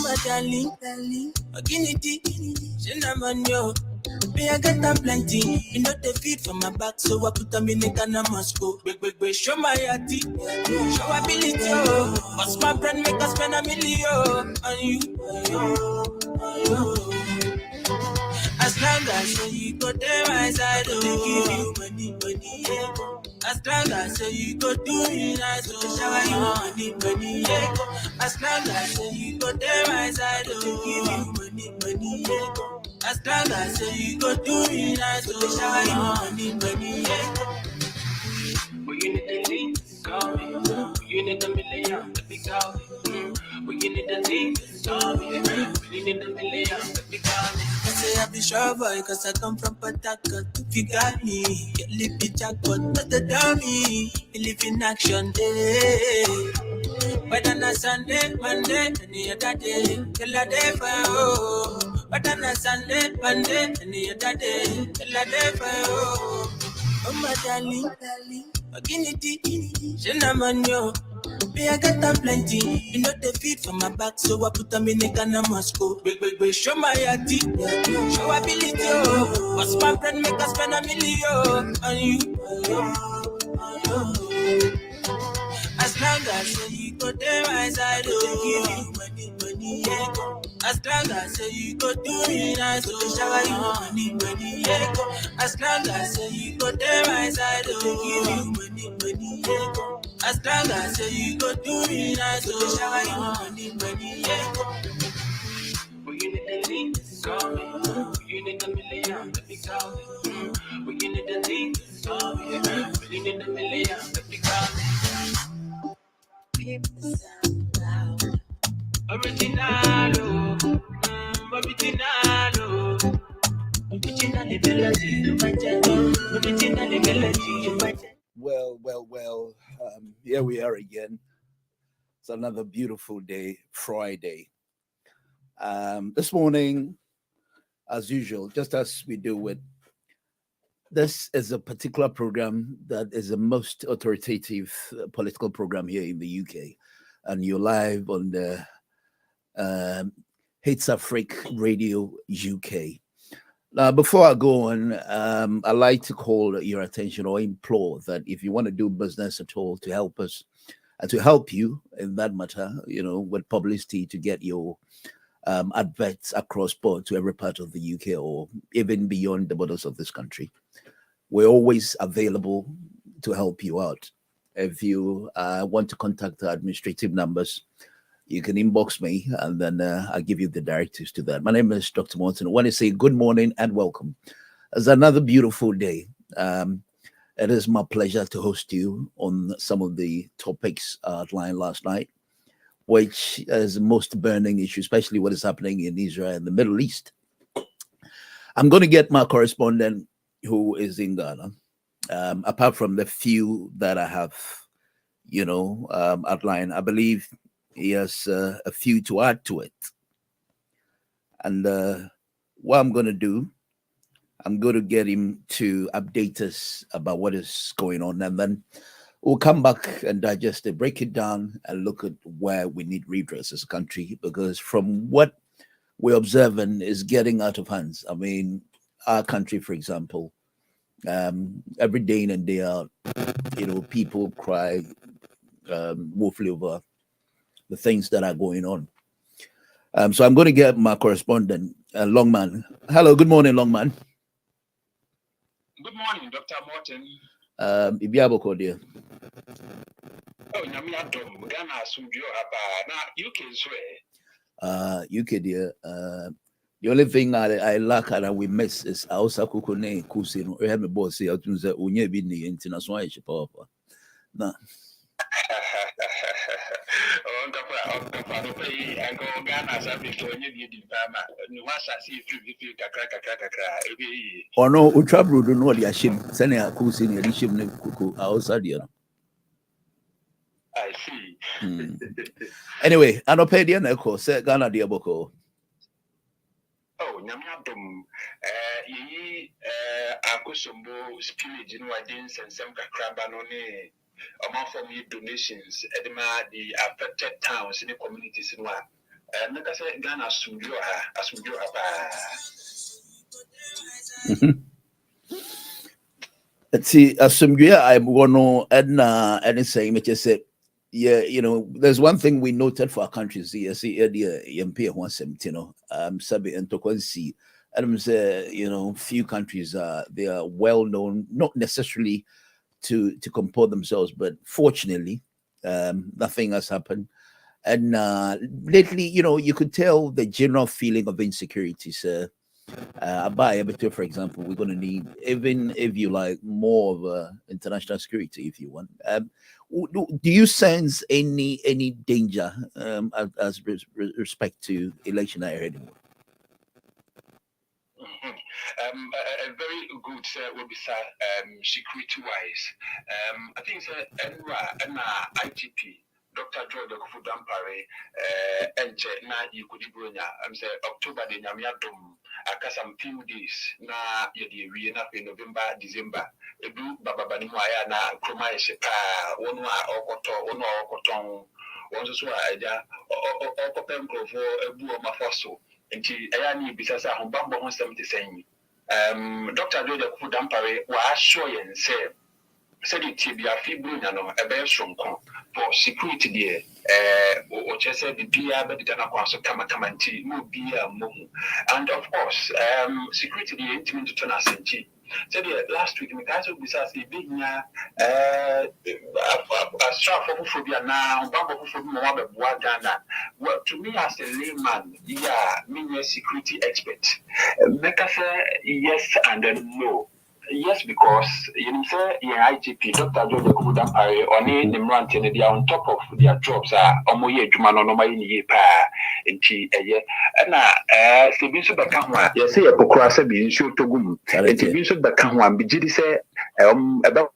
my darling, Guinea, cinnamon, yo. Me, I get them plenty. You know they feed for my back, so I put them in the Ghana must go. Big, show my yati, show ability, oh. What's my brand make us spend $1 million on you, As long as you go there, my side, oh, give you money, yeah. As long as you go do it, I so shower you money, yeah. As long as you go there, my side, oh, give you money, yeah. As long as you go do it, I so shower you money, yeah. But you need the link, call me. You need $1 million, let me call me. But you need the link, call me. You need $1 million, let me call me. I say I be sure boy, cause I come from Port Harcourt. If you got me, you live in jackpot, not the dummy. You live in action day. But on a Sunday, Monday, any other day, till a day for you. But on a Sunday, Monday, any other day, till a day for you. Oh my darling, Guinea, cinnamon, yo. Me, I got them plenty. You know they feed for my back, so I put them in the Ghana must go. Big, show my yati, show ability, oh. What's my friend make us spend $1 million on you, As long as you go there, my side, oh, give you money, yeah. As long as you go do it, I so shower you money, yeah. As long as you go there, my side, oh, give you money, yeah. As long as you go do it, I so shower you money, yeah. But you need the link, call me. You need $1 million, let me call me. But you need the link, call me. But you need $1 million, let me call me. Keep the sound loud. Original, Well. Here we are again. It's another beautiful day, Friday. This morning, as usual, just as we do with this, is a particular program that is the most authoritative political program here in the UK, and you're live on the HItzafrik Radio UK. Now, before I go on, I'd like to call your attention or implore that if you want to do business at all to help us and to help you in that matter, with publicity to get your adverts across board to every part of the UK or even beyond the borders of this country, we're always available to help you out. If you want to contact the administrative numbers, you can inbox me and then I'll give you the directives to that. My name is Dr. Morton. I want to say good morning and welcome. It's another beautiful day. It is my pleasure to host you on some of the topics outlined last night, which is the most burning issue, especially what is happening in Israel and the Middle East. I'm going to get my correspondent who is in Ghana, apart from the few that I have, outlined. I believe he has a few to add to it. And what I'm going to do, I'm going to get him to update us about what is going on. And then we'll come back and digest it, break it down, and look at where we need redress as a country. Because from what we're observing is getting out of hands. I mean, our country, for example, every day in and day out, people cry woefully over the things that are going on. So I'm going to get my correspondent, Longman. Hello, good morning, Longman. Good morning, Dr. Morton. Ibiaboko, dear. Oh, Nyamiatom, Ghana, Sudio, now UK is where? UK, dear. The only thing I lack and we miss is Ausa Kukune Kusino. We have a boss here to say, Unye Bini, international power. No. Oh no, Utrabru do know the Ashim, Sene Akusin, Rishim Kuku, outside here. I see. Anyway, I don't pay the echo, say Ghana Diaboko. Oh, Nyamiatum, Akusumbo, spillage in Wadins and some Crabanone. Among from donations, Edema, the affected towns in the communities in one. Make us say Ghana asumdue See, I'm going to and saying, which is yeah, there's one thing we noted for our countries. See, MP 117, Sabi and Tokwansi. And say, few countries they are well known, not necessarily to comport themselves, but fortunately, nothing has happened. And lately, you could tell the general feeling of insecurity. So, for example, we're going to need, even if you like, more of international security, if you want. Do you sense any danger as respect to election ahead? A very good will be security wise. I think it's IGP. Dr. George Dampare, and na you could I'm saying October the Nyamiadum, some few days na yedi na November, December. Edu Baba Banimaya na Kromai Sepa, one okoton, one so idea, open for a boo of Mafaso, and Ayani Bisasa Humbamba 170 saying. Dr. George Dampare was showing and said it to be a feeble a bear strong for security there. Or just said the beer, but the Danaquaso Kamakamati, no beer, and of course, security the intimate to Tonasanti. Said last week, Mikaso Bisas, the big a strap for phobia now, Bamba for Moab Wadana. Well, to me, as a layman, me a security expert. Make us yes and no. Yes, because say IGP, Dr. George Dampare, or the they are on top of their jobs. Omoye Jumano no Maini pa enti na Sebiso Bakanwa, yes, a Pocrasa being show to gum. And Sebiso Bakanwa, Bijidi say about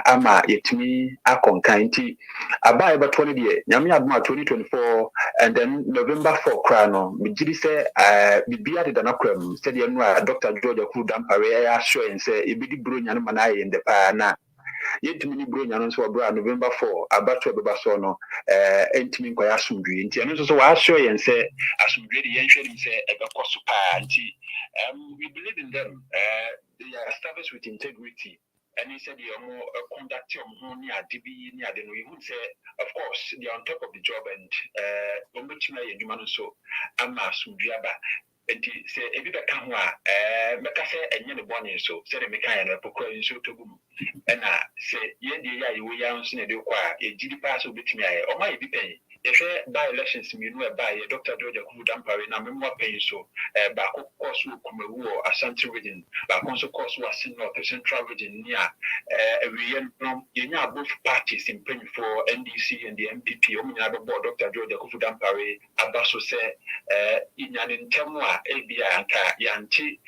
Ama yetimi akon kainti abai about 20 years, Yami Abma 2024, and then November 4 crano, Bijidi say Bibia did an acram, said Dr. George Dampare, sure and say Ibidi Brunya Manai in the Pana. Yet many Brunya so November 4, about to Basono, Entimin Koyasumri, and so I show and say, Asumri, the ancient say, Ebacosupa, we believe in them, they are established with integrity. And he said, "You're more conducting near DB near than we would say, of course, they're on top of the job and so I'm a Sumbiaba." And he said, "If you become Macassa and Yen Bonnie, so said a mechanic and a poker so to boom." And I say, "Yendi, you will answer a GD pass will be to me, or my be paying. If by elections, you know, by Dr. George Dampare, and I'm more paying so, back of course, will come a war, a Santa region, back also course was in North Central region near both parties in paying for NDC and the MPP, board Dr. George Dampare, Abaso say, in an Temwa, ABA, Yanti,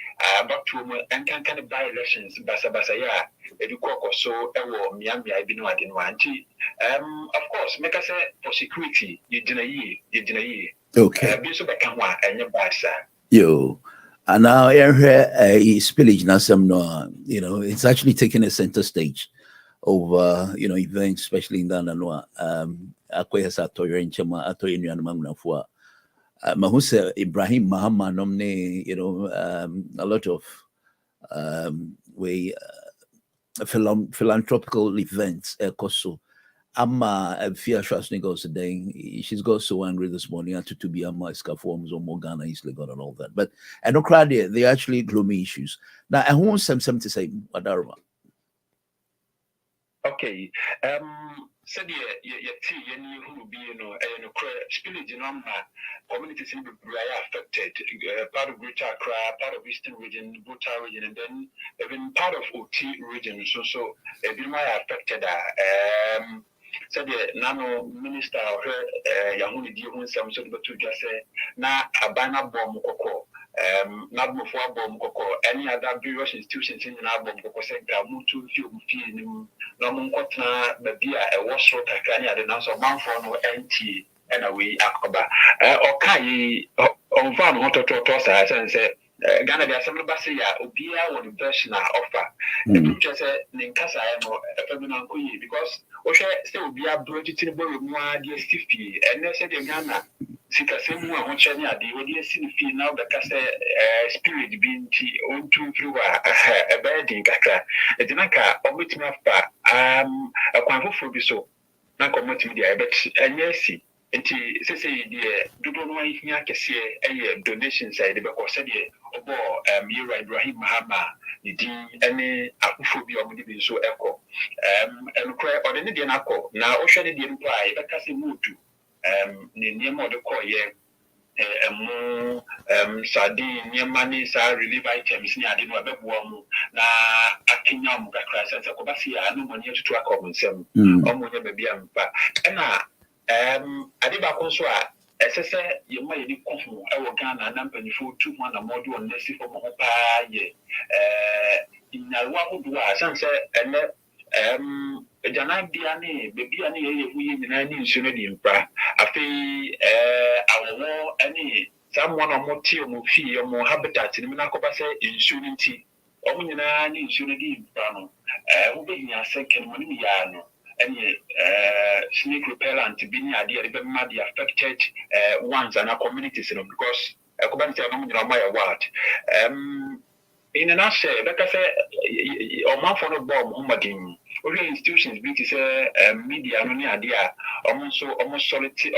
about to and can buy elections, Basabasaya, Educo, so, Miami, I been one in Wanti. Of course, make us for security, you deny. Okay. Yo. And now spillage now some it's actually taking a center stage over events, especially in Dananoa. Akwaya Satoya in Chama Atoy Nyanamana for Mahuse Ibrahim Mahama nomne, a lot of philanthropical events koso. Amma Fia Trustning goes today. She's got so angry this morning to be Amma forms or Morgana easily got and all that. But I don't cry there, they're actually gloomy issues. Now I want some to say Wadarma. Okay. Said you who be spillage in communities in affected, part of Greater Accra, part of Eastern region, Buta region, and then even part of OT region. So affected. Said the nano minister Yahuni Dion some sort of to just say na abana bomb koko not before bomb koko any other various institutions in our bomb koko center mutu few no munkotna babia a wash road kakani at the house of man for no NT and away akoba okay on farm hot to say Ghana there some basi ya obia one version offer the picture say ninkasa no feminine because Osha say obia brought it in boy mu ade stiffy and they said Ghana sika semu a ho chani ade wodi asi ne fi na obeka se spirit bi nti ontu through a bed kakra edina ka omitimi afa akwanfofo bi so na community dia ebet anyesi nti sese die dodo no ahia kese eye donation side be ko se die obo Yura Ibrahim Mahama di ene akufo bi omudi bi so eko enkra odene die na akọ na ohwe ne die mpo a ebeka se mutu ne niam de ko ye sardine niamani sa relief items ni ade no abebuo mu na akinya mu kakra sense ko basi ya no mo ne tutu akọ nsem omo nya baby ampa na ade ba ko so a esese ye ma ye ni kofu e wo Ghana na mpanifo tu mo na modi on nesi fo mo pa ye inalwa hudu a sense ene jana bia ne baby ani ye hu ye nyina ni nsu no di mpra afi awo ani someone on ti o mo fi o mo habitat ni na ko ba se nsu ni ti o mo nyina ni nsu no di mpra no wo be nya second mo ni ya no any snake repellent being idea the affected ones and our communities because in a nutshell, like I say, or man for no bomb, Muhammadin, all institutions, beauty say media, no idea, almost solicit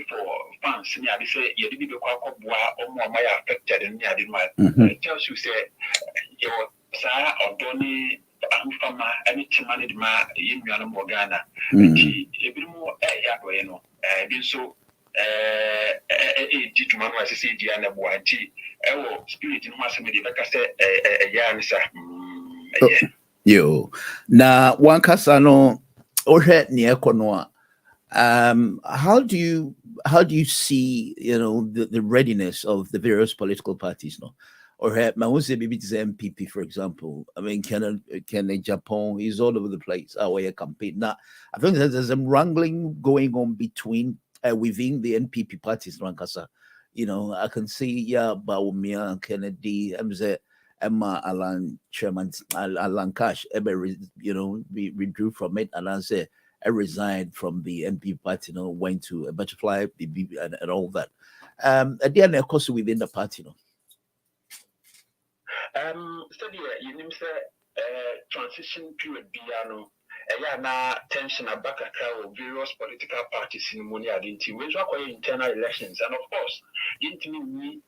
for funds. Near they say, you did the quack or more my affected, and near the tells you say, your sire or donny. Fama any manage ma yimwana mo Ghana nti ebimu yadwe no bi so jitu manu asese ji anabu anti ewo spirit no maseme de beka se ya nisa yo na wankasa no ohwe ne ekono how do you see the readiness of the various political parties no? Or Mahuse Bibi's MPP, for example. I mean, can Japan is all over the place. Our campaign. Now, I think there's some wrangling going on between within the NPP parties, Rankasa. I can see Baumia and Kennedy, Emma Alan Chairman Alan Cash, we withdrew from it, and I say I resigned from the NPP party, went to a butterfly and all that. At the end, of course, within the party, study you name say transition period biano na tension abaka of various political parties in money identity which are internal elections and of course intimate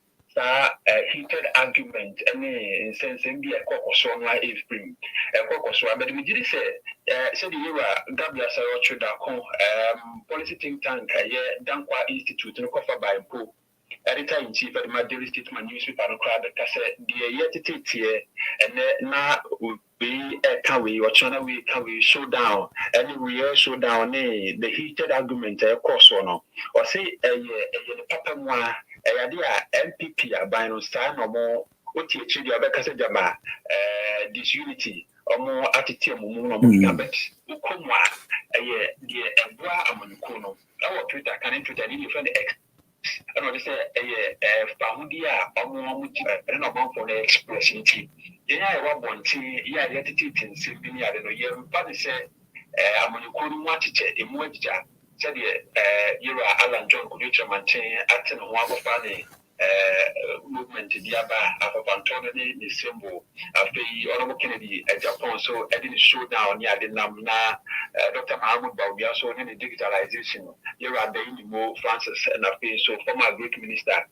heated argument any sense in be a caucus on my spring a caucus but we did say the era Gabby policy think tank Dankwa Institute no cover by Po editor in chief at my daily statement newspaper and crowd that said the yet here and now we can we or China we can we show down and we show down the heated argument of course or say a papa moi a idea MPP by no sign or more what you achieve your better jama disunity or more attitude more bet ukuma a year the bois among kono our Twitter can Twitter need to find the and what they say Famudia and about for the expression tea. Yeah, I want one tea, yeah, the attitude in Sylvania, I don't know, yeah, but they say, I'm on the corner watch it in Moja, said you are Alan John Kuducha Mantin, acting on one of funny movement in the Abba, of Anthony, the symbol of the Honorable Kennedy at Japan, so I didn't show down, yeah, the Namna, Dr. Mahmoud Baubi, also in the digitalization. You are the more Francis and so former Greek minister,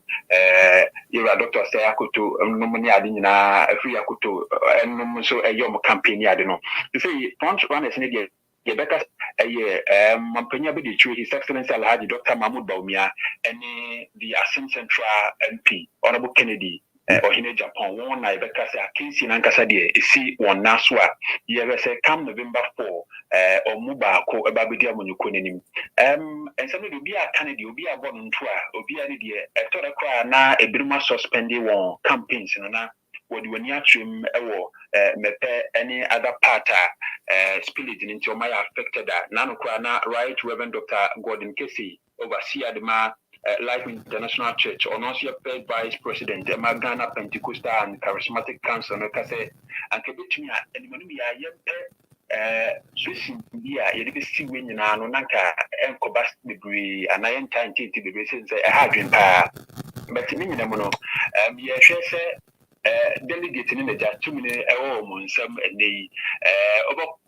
you are Dr. Sayakuto, Nomani Adina, Friakuto, and so a yom campaign, I don't know. You see, Punch one is an Rebecca, Mampenia Bidi, His Excellency Alhaji Dr. Mahmoud Baumia, and the Assistant Central MP, Honorable Kennedy. Or in Japan, one I because I can't see Nankasadi, see one Naswa, you ever say come November 4, or Muba, ko Babidia Monukunim. And somebody will be a Kennedy, will be a born on tour, will be an idea, a total cry now, a Bruma suspended one campaigns, and now, what you want to mepe any other part, spillage into my affected that. Nanokwana, right, Reverend Dr. Gordon Casey, overseer the man. Life International Church, or not your paid Vice President, Magana Pentecostal and Charismatic Council, and Kase, and Kabitmia, and Manumia, switching here, you did see when you know, Nanka, and Cobas degree, and I am trying to be since I had been but in the mono, yes, delegate in the just 2 minutes some a day.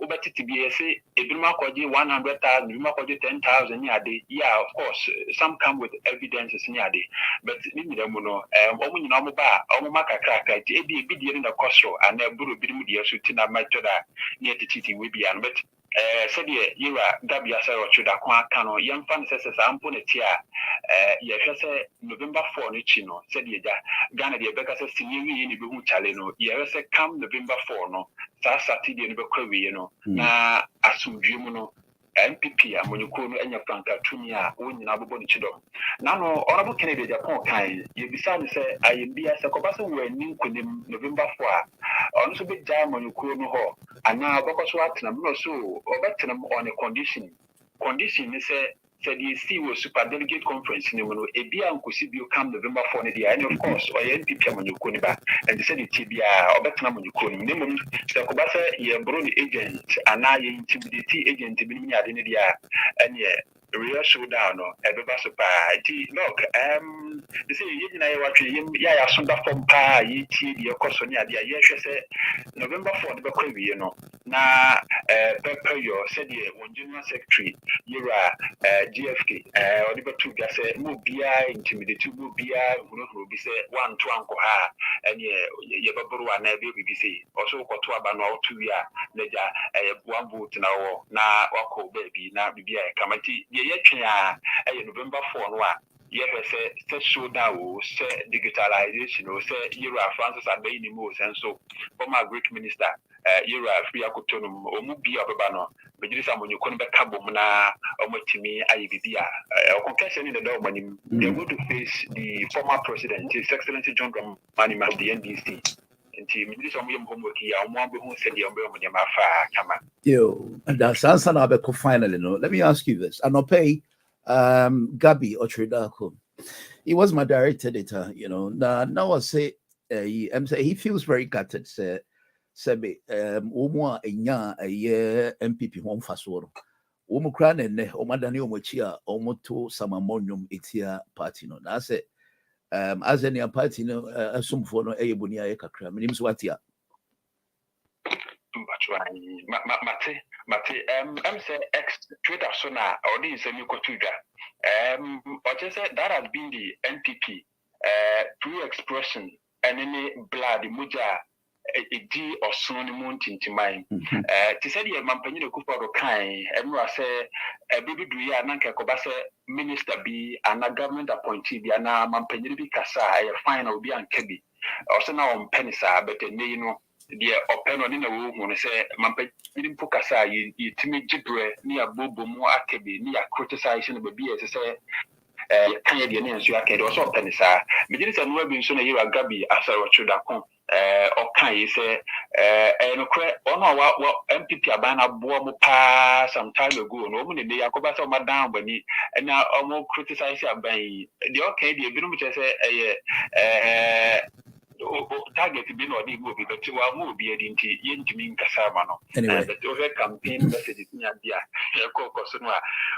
Over to be a say, if you mark 100,000, you mark 10,000 a day. Yeah, of course, some come with evidences in a day, but in the mono, only normal bar, almost a cracker, a bit in the costo, and a buru bidia shooting a matter near the city will be, but. Said you are Gabby as I should acquire cano, young fans as I'm put it here. Yes, November 4, Nichino, said ye, Ghana, the Becca says, Sini, in the Boom Chaleno, yes, come November 4, no, Saturday in the Korea, you know, na Asumjumono, MPP, and when you call any Franca, Tunia, when you have a body chido. Now, honorable Kennedy, Japan kind, you decide to say, I am be as a Cobasa were new November 4, also big jam when you call no. And now, because what I'm not so, or better on a condition. Condition is said the CEO super delegate conference in the a beer and Kusibio come November 4, and of course, or NPP when you couldn't back, and they said it TBR or better when you couldn't. Minimum, the Kobasa, your brony agent, and now you intimidate agent to be near the India, and yeah. Real showdown or everybody surprise. Look, they say you know what yeah, I saw from pa ye your cosonia dear yes November 4 the back you know. Na Pepper your said one general secretary, you are GFK or the two gas mobia intimidate to mobia who be say 1 to uncle ha and ye baburu and be say also for 2 about 2 year ledger one boot now na wako baby na be a committee. November 4 no yes say showdown say digitalization say you are Francis Abayini and so former Greek minister you are free akotonum omubi obeba but this am when you come back kabom na omotimi ayibibia concussion in the door when they're going to face the former president, His Excellency John Dramani of the NDC. Yo, and that's answer finally. No, let me ask you this. And I'll pay Gabby Otredako. He was my direct editor, you know. Now I say he feels very gutted, say Omo Enya a year MPP one fasoro. Omo Kran Omadani Omochia Omoto Samamonium Itia party. No, that's it. As any party, no, assume for no Ayabunia Kakram, names what ya. Mate, say ex Twitter sona or this a new cotuga. But just that has been the NPP true expression and any blood muja a D or son mountain to mine. To say the Mampany Kupa kind, and I say a baby Dria Nanka Kobasa minister be and a government appointee be and a Mampany Kasa, a fine will be on Kebby. Also now on Penisa, but you know. The open in the room when I say Mampin Pukasa, you timid gibre near Bobo more actively near criticizing the baby as I say Canadian and you are also Penisa. But this is a new being soon a year a Gabby as I should have come. Or can you say and what MPP Abana Bobo pass some time ago, normally they are Cobasa Madame when he and now almost criticize by the okay, the ability to say target be no the movie but you are movie into yentimi nkasama no anyway but over campaign messages in dia so no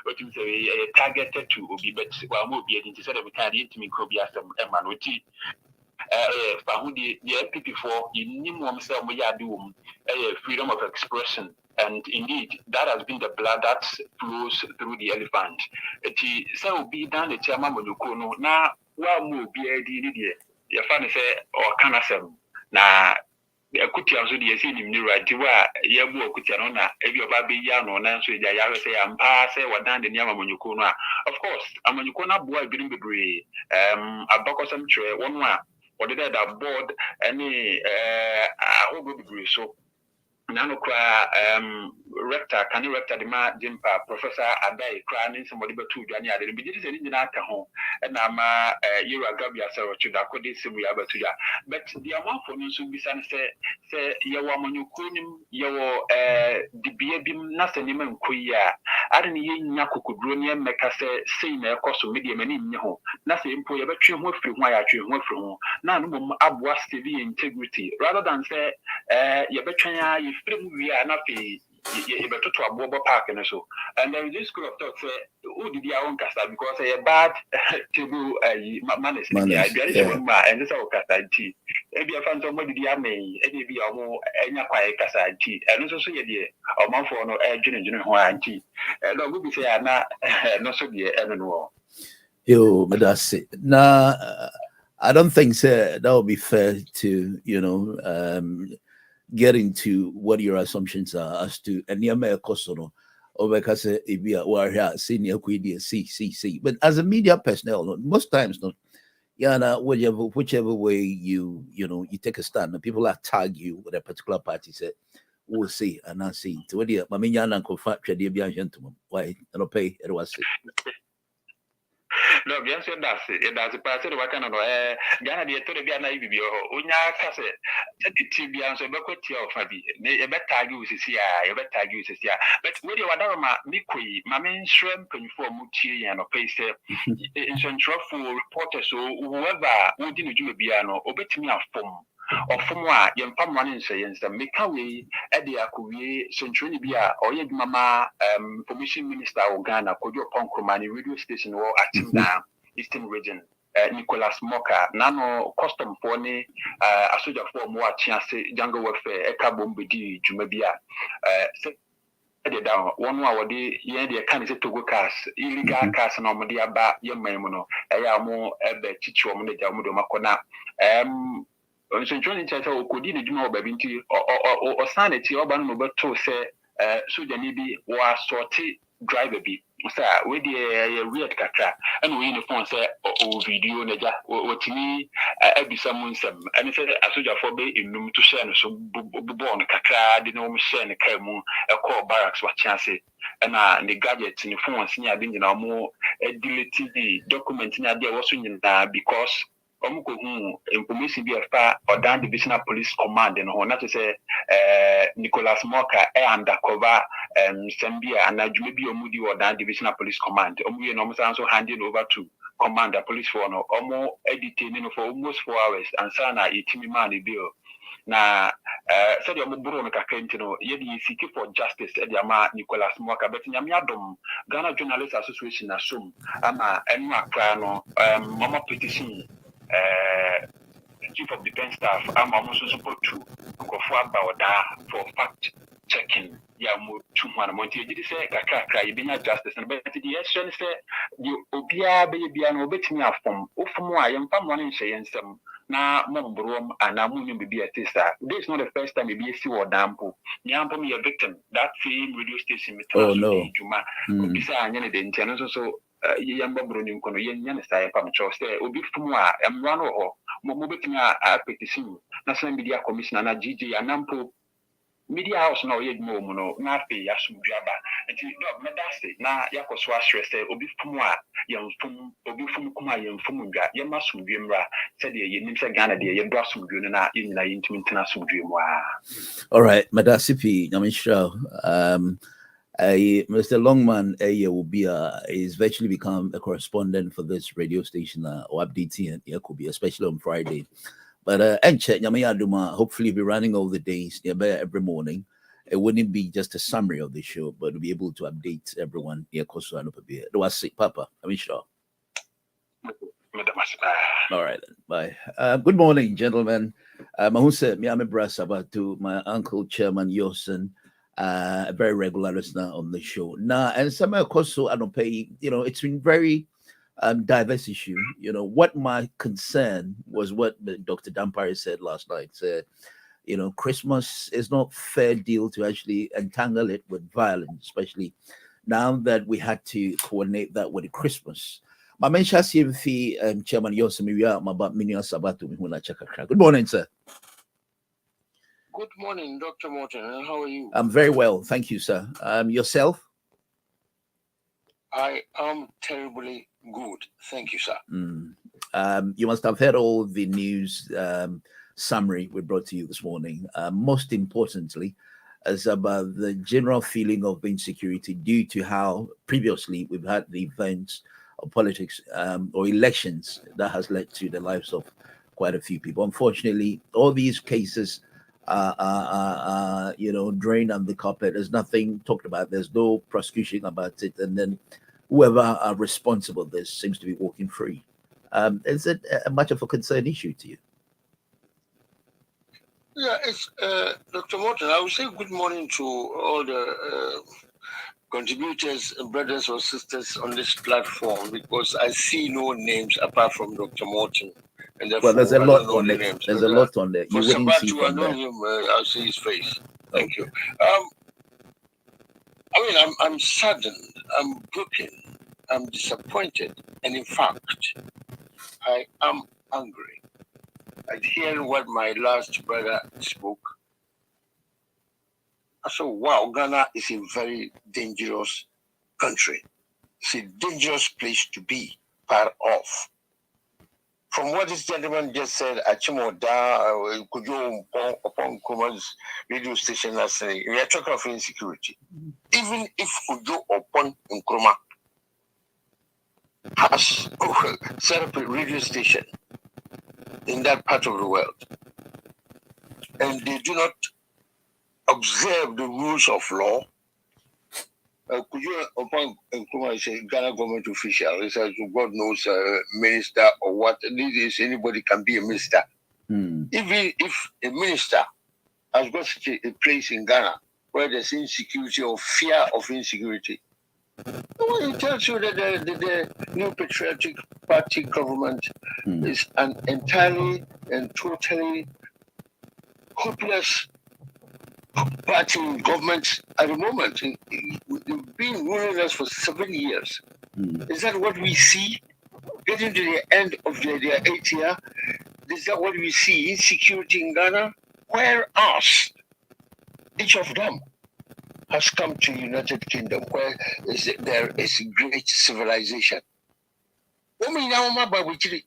what you say targeted to obi but wa movie into so that we can yentimi ko bi asem ema no ti fa hu the MPP for inimum say mo ya de wom freedom of expression. And indeed, that has been the blood that flows through the elephant. It will be done the chairman when you go no now wa movie the your fan say or can asem na Kutia so the same new right to where Yabu Kutiana, if your baby Yano, Nancy, Yara say, I'm pass, what down the Yamamunukuna. Of course, I'm on Yukona boy, Bilim Degree, a Bocosum tray, 1 1, or did that board any whole degree. So Nanokra rector, can you rector the man, Jimpa, Professor Aday, crying somebody but 2 Jania, the beginning in home, and I'm you are Gabby as a child, I could we have to ya. But the amount for you to be say, your woman, you couldn't, your the baby, nothing even queer. I didn't hear Nakukudrania make us say, a cost of medium and in your home. Nothing for your battery work from why I treat work from home. None of was TV integrity rather than say, your battery. We are not you better to a mobile park and so. And there is this school of thought say, who did your own casta because a bad table manners and this our casta tea. Maybe I found somebody the army, any be a more any quiet casta tea, and also say a dear or month for no air general Hawaiian tea. And I would say, I'm not so dear, I don't know. Yo, but that's it. Nah, I don't think so. That would be fair to, get into what your assumptions are as to any American or because if we are here senior see. But as a media personnel, most times not. Yeah, now whichever way you take a stand, and people that tag you with a particular party say, we'll see and not see. To what you, I mean, you're confirmed to be a gentleman. Why? I don't pay. It was it. No, bien sûr, that's a passé de Wakano. Ghana, the Tory Biana, Unya Casse, Tibian, so Becotia of Fabi, a better use is here, a better use is here. But when you are my Miqui, my main shrimp and for Muchi and a pace in central for reporters, so whoever would do Biano, obey me a form. Or from what young Pam running saying, the Mikawi, Eddie Akuye, Century Bia, or Yed Mama, Commission Minister of Ghana, Kojo Ponkromani radio station or Atimda, Eastern Region, Nicholas Moka, Nano Custom Pony, a soldier for more chance, jungle welfare, Eka Bombidi, Jumabia. Down 1 hour day, the candidate to go cast, illegal cast, and Omodia Ba, young Maimono, Ayamo, Ebe, Chicho, Monica, Mudomakona. So joining church or could you know baby or sanity or ban over to say so the needy was sorted driver be sir with the weird catra and we in the phone say video neja or to me be someone some and it said a soldier for be in room to share so born catra didn't know share the camo a call barracks what chance and the gadgets in the phone senior being more deleted documenting idea was in because information be a or down divisional police command and not to say Nicholas Moka undercover Sambia and maybe Omudi or down divisional police command. We also handed over to commander police for no or more editing for almost 4 hours and sana itimi money bill. Na said your mobile kakentino yedi seeking for justice at Yama Nicholas Moka but Yamiadom Ghana Journalists Association assume ama Enma Krano mama petition chief of defense staff, I'm also supposed to go for fact checking. Yeah, more 2 months. You did say, Kaka, you didn't justice, and but the action say, you Obia baby and obey me from Ufumwa, young Pam saying some now Mombrom and I'm moving to be a tester. This is not the first time you be a sea or dampo. Yampo me a victim, that same radio station with Juma, Bisa and Yenny, and also. Young Bobrun, Konoyan, Stay, Pamcho, stay, Obi Fumwa, and Rano or Mobitina petition, National Media Commission, and GG, and Nampo Media House, no, yet more mono, Napi, Yasum Jaba, and you know, Medasi, Na Yakoswa, say, Obi Fumwa, young Fum, Obi Fumkuma, young Fumunga, Yamasum Gimra, said the Yinsa Ghana, the Yabasum Gunana, in the international dream. All right, Madasipi, Namisha, Mr. Longman will be is virtually become a correspondent for this radio station or updating it could be especially on Friday. But hopefully be running all the days every morning. It wouldn't be just a summary of the show, but to be able to update everyone here. Do I see Papa? I mean sure. All right then. Bye. Good morning, gentlemen. Mahuse Miami Brasaba to my uncle Chairman Yosen. A very regular listener on the show now, and some of course, so I don't pay. It's been very diverse issue. What my concern was what Dr. Dampari said last night. Said, Christmas is not fair deal to actually entangle it with violence, especially now that we had to coordinate that with Christmas. My mention CMC Chairman Yosemite about Minia Sabato. Good morning, sir. Good morning, Dr. Morton. How are you? I'm very well. Thank you, sir. Yourself? I am terribly good. Thank you, sir. You must have heard all the news summary we brought to you this morning. Most importantly, is about the general feeling of insecurity due to how previously we've had the events of politics or elections that has led to the lives of quite a few people. Unfortunately, all these cases drained on the carpet. There's nothing talked about. There's no prosecution about it. And then whoever are responsible, this seems to be walking free. Is it much of a concern issue to you? Yeah, it's Dr. Morton. I would say good morning to all the contributors, brothers or sisters on this platform, because I see no names apart from Dr. Morton. And well, there's a lot on it. There's a lot on there. You wouldn't see from there. I'll see his face. Thank you. I'm saddened. I'm broken. I'm disappointed. And in fact, I am angry at hearing what my last brother spoke. I said, wow, Ghana is a very dangerous country. It's a dangerous place to be part of. From what this gentleman just said, Achimoda, Kujo upon Kuma's radio station last night, we are talking of insecurity. Even if Kujo upon Nkrumah has set up a radio station in that part of the world, and they do not observe the rules of law, Kujo upon Nkrumah is a Ghana government official. He says, God knows, minister or what. This is anybody can be a minister. Even if a minister has got such a place in Ghana where there's insecurity or fear of insecurity, it tells you that the New Patriotic Party government is an entirely and totally hopeless party government at the moment. They've been ruling us for 7 years. Is that what we see? Getting to the end of their 8th year, is that what we see? Insecurity in Ghana? Whereas each of them has come to United Kingdom, where there is great civilization. Even Kwame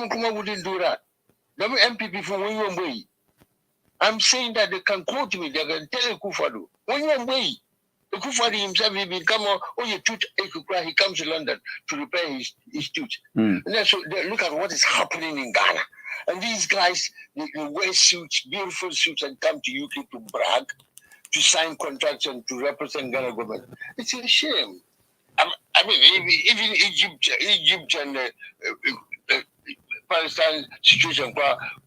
Nkrumah wouldn't do that. The MPP from Winyombe. I'm saying that they can quote me, they can tell Kufadu. Winyombe. Kufadu himself, he he comes to London to repair his tooth. And then, so look at what is happening in Ghana. And these guys, they wear suits, beautiful suits, and come to UK to brag, to sign contracts and to represent Ghana government. It's a shame. Even Egypt and Palestine situation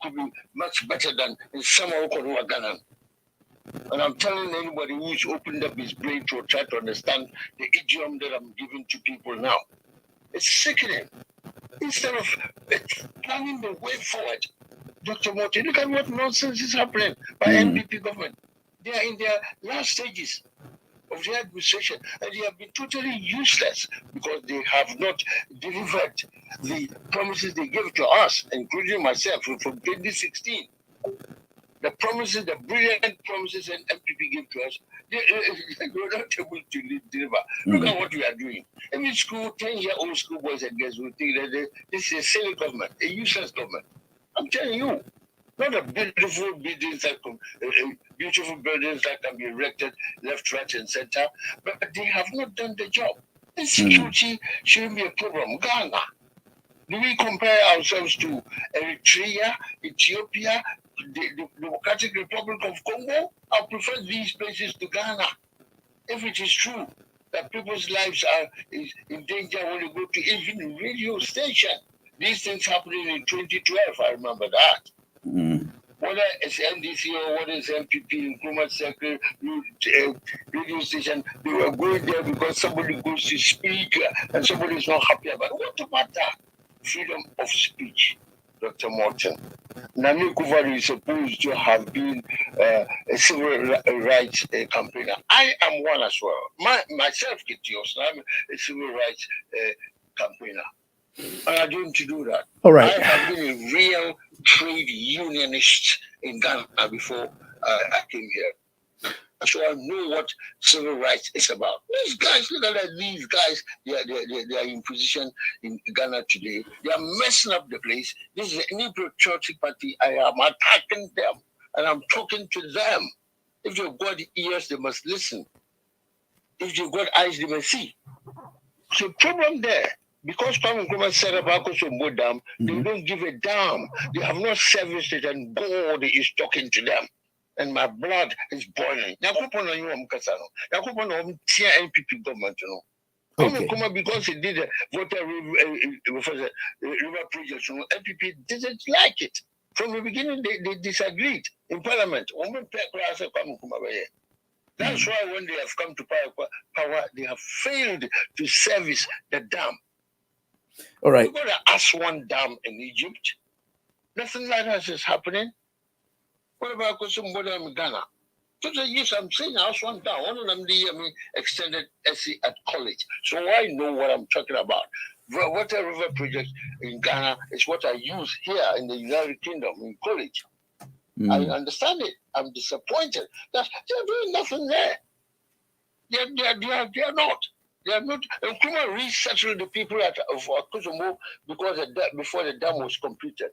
could be much better than in some of Ghana. And I'm telling anybody who's opened up his brain to try to understand the idiom that I'm giving to people now. It's sickening. Instead of planning the way forward, Dr. Morton, look at what nonsense is happening by MPP government. They are in their last stages of their administration, and they have been totally useless because they have not delivered the promises they gave to us, including myself, from 2016. The promises, the brilliant promises and MPP gave to us, they were not able to deliver. Look at what we are doing. Every school, 10-year-old school boys and girls will think that this is a silly government, a useless government. I'm telling you, not a beautiful buildings that can be erected left, right, and center, but they have not done the job. Insecurity shouldn't be a problem. Ghana, do we compare ourselves to Eritrea, Ethiopia, the Democratic Republic of Congo? I prefer these places to Ghana. If it is true that people's lives are in danger when you go to even radio station, these things happening in 2012, I remember that. Whether it's NDC or whether it's MPP, Nkrumah Circle, radio station, they were going there because somebody goes to speak and somebody is not happy about it. What about that? Freedom of speech, Dr. Morton. Nami Kuvari is supposed to have been a civil rights campaigner. I am one as well. Myself, I'm a civil rights campaigner. And I don't do that. All right. I have been a real trade unionist in Ghana before I came here. So I know what civil rights is about. These guys, look at that, these guys, they are in position in Ghana today. They are messing up the place. This is a New Patriotic Party. I am attacking them and I'm talking to them. If they've got ears, they must listen. If they've got eyes, they must see. So problem there. because Kwame Nkrumah set up Akosombo Dam, they don't give a damn. They have not serviced it, and God is talking to them. And my blood is boiling. NPP government, you know. Okay. Because he did a water river project, you know, NPP didn't like it. From the beginning, they disagreed in Parliament. That's why when they have come to power, they have failed to service the dam. All right. We've got to Aswan Dam in Egypt. Nothing like that is happening. What about Kosumbo Dam in Ghana? So yes, I'm saying Aswan Dam. One of them, extended SC at college. So I know what I'm talking about. Water river project in Ghana is what I use here in the United Kingdom in college. I understand it. I'm disappointed that they're doing nothing there. They are not. They are not. And Nkrumah resettled the people of Akosombo because before the dam was completed.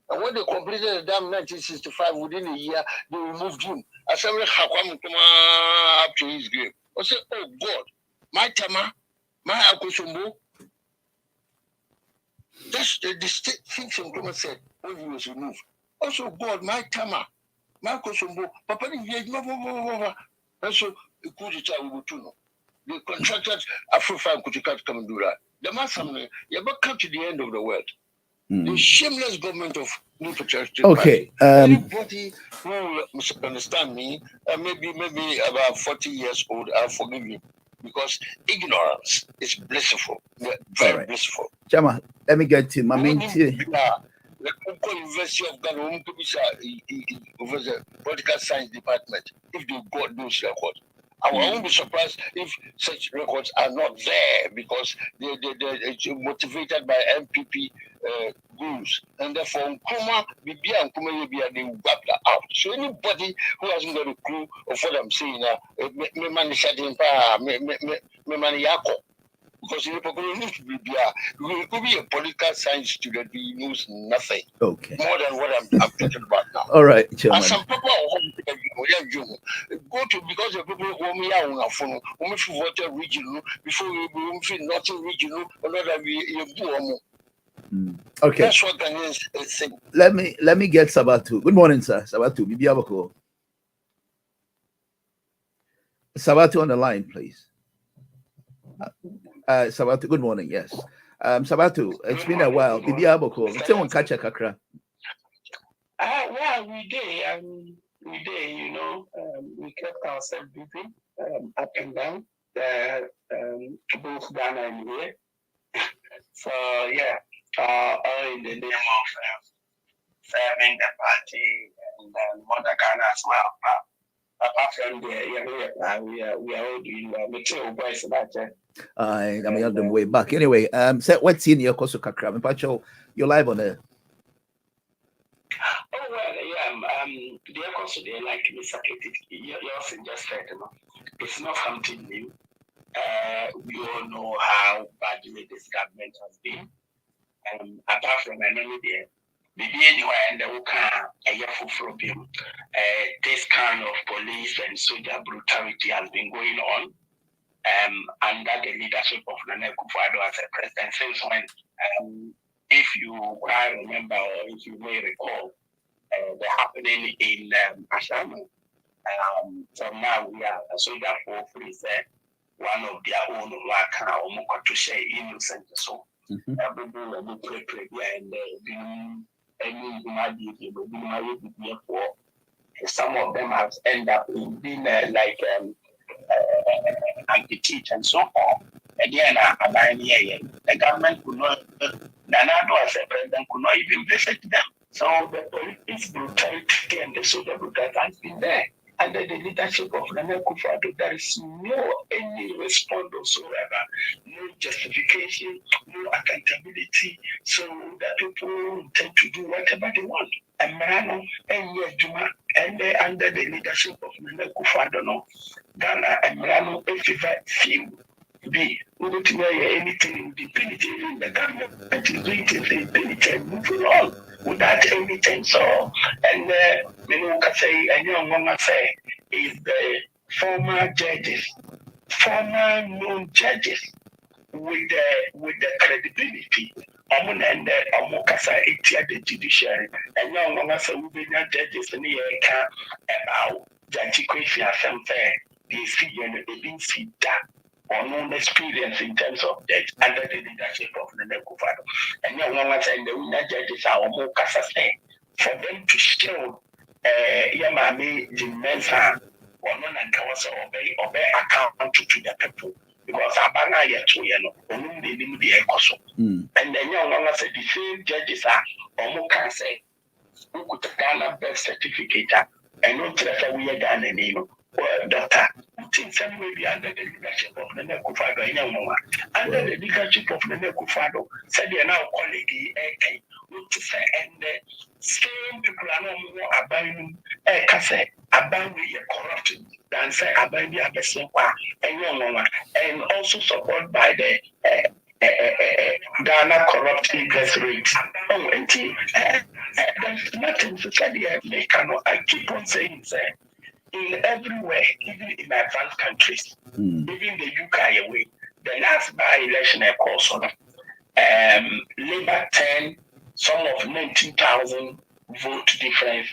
And when they completed the dam in 1965, within a year, they removed him. Assembly Kwame Nkrumah up to his grave. I said, oh God, my Tama, my Akosombo. That's the things Nkrumah said when he was removed. Also, God, my Tama, my Akosombo, Papa, and so they contracted Afro-Fan Kutika to come and do that. The mass you ever come to the end of the world. The shameless government of New Patriotic Okay. Anybody who will misunderstand me, maybe about 40 years old, I'll forgive you. Because ignorance is blissful. Very blissful. Chama, let me get to my main the University of Ghana, the political science department, if they got those records. I won't be surprised if such records are not there because they're motivated by MPP gurus. And therefore, Nkrumah, they wipe that out. So anybody who hasn't got a clue of what I'm saying now, because you could be a political science student, he knows nothing. Okay. More than what I'm talking about now. All right, Chairman. And some people go to because the people who are phone, who feel water regional before we feel nothing regional, or not that we Okay. That's what Ghanaians think. Let me get Sabatu. Good morning, sir. Sabatu, Bibi Abako. Sabatu on the line, please. Sabatu, good morning. Yes. Sabatu, it's been a while. Bibi Abako, someone catch a kakra. Well, we did, you know, we kept ourselves busy, up and down, both Ghana and here. So, yeah, all in the name of serving the party and Mother Ghana as well. But apart from there, we are all doing well. Make sure boys about it. I'm on the way back. Anyway, so what's in your course of kakra? Pacho, you're live on there. Oh, well, yeah, the course of the like Mr. Yours just said, you know, it's not something new. We all know how badly this government has been. Apart from enemy there, maybe anywhere in the Uka, a year for this kind of police and soldier brutality has been going on under the leadership of Nana Akufo-Addo as a president since when, if you remember or if you may recall, the happening in Ashama. So now we are a soldier for free, one of their own work or more to say innocent. So everybody will pray and some of them have ended up in being like anti-cheat and so on. Again, the government could not, Nanado as a president could not even visit them. So the police brutality and the soldier brutality has been there. Under the leadership of Nana Akufo-Addo, there is no any response whatsoever, no justification, no accountability, so that people tend to do whatever they want. And Marano and Yajuma, and under the leadership of Nana Akufo-Addo, Ghana and Marano, few be able to wear anything in the government is doing things moving on without anything. So, and say is the former known judges with the credibility, and the judiciary, and now one has a judges in the air about Judge Kwesi Asante, they see and they didn't see that or no experience in terms of judge under the leadership of the Nekufado. And now one has and the winner judges are more say for them to show Yamami Jimensa or none and Kawasa obey account to the people. Because Abana Yato Yellow, only they didn't be a coso. And then young one said the same judges are or more can say who could Ghana birth certificate and not tell we are done and you know, doctor, things may be under the leadership of the Nekufado, young woman. Under the leadership of the Nekufado, said they are now colleague, which is and the same people are no more abiding a cassette, abandon corrupted. Say about the and young woman, and also supported by the Ghana corrupt interest rates. Oh, and there's nothing to say here. I keep on saying, sir, in everywhere, even in advanced countries, even the UK away, the last by-election course on Labour 10, some of 19,000 vote difference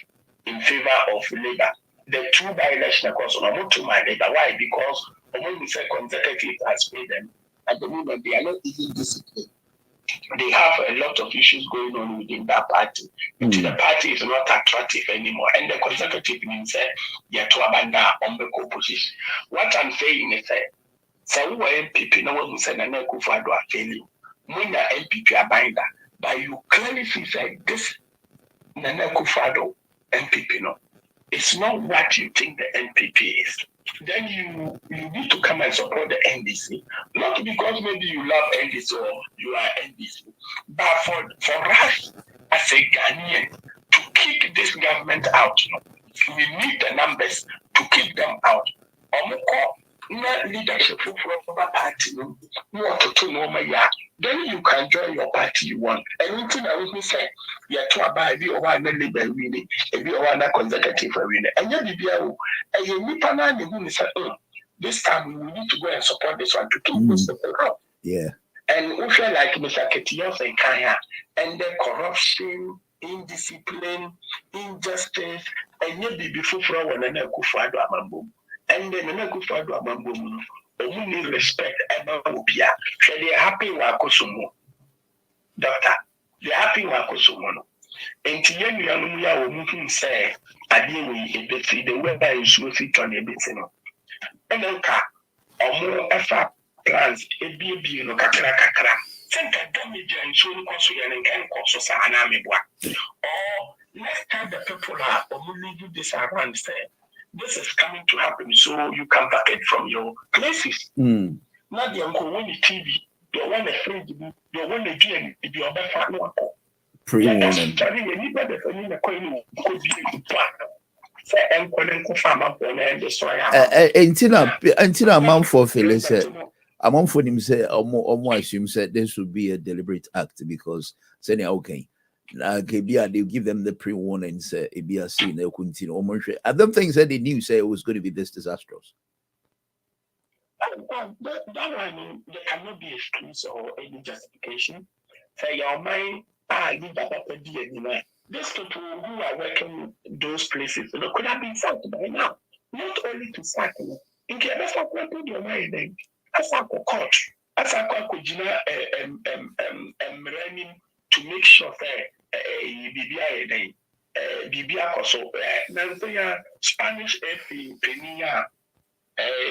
in favor of Labour. The two by-election course on to my Labour. Why? Because when we say consecutive has paid them, at the moment they are not even disciplined. They have a lot of issues going on within that party. The party is not attractive anymore. And the consecutive means you have to abandon on the opposition. What I'm saying is so who are MPP no one say Nana Akufo-Addo are failing. When the MPP are binder, but you clearly see this Nana Akufo-Addo MPP no. It's not what you think the NPP is. Then you need to come and support the NDC. Not because maybe you love NDC or you are NDC, but for us as a Ghanaian to kick this government out, we need the numbers to kick them out. Not leadership from a party, then you can join your party you want. Anything I will say, you're to abide or one liberal winning, if you are a consecutive winner. And you'll be able to this time we need to go and support this one to keep this people up. Yeah. And we feel like Mr. Ketiof and Kaya, and the corruption, indiscipline, injustice, and you'll be before one and Akufo-Addo Amambo. And then Nana Akufo-Addo Amambo, only respect about Ubia. They are happy with Akosumo. Doctor, they are happy with Akosumo. And to young Yanuya will move him say, I deal with a bit, the weather is worth it on a bit. And then, or more effort plans, a baby, no kakra. Send a damage and so consular and can cause an army. Or let's tell the people or leave this around say. This is coming to happen, so you can back it from your places. Not the uncle when the TV, you want a friend, you want a GM, you are better for one. Pre-warning. Anybody for me, the coin could be a good plan. Say, I'm calling to farm up and destroy. Until a month for Phyllis said, a month for him said, or more assume said this would be a deliberate act because saying, okay. They'll give them the pre-warning, say, ABRC, they'll continue. I don't think that they knew, say, it was going to be this disastrous. That one, there cannot be excuse or any justification. Say, your mind, these people who are working in those places, they could have been sacked by now. Not only to sack them. In case that's what put your mind in. As a court, as a court, to make sure that Bibia also Spanish FA Penia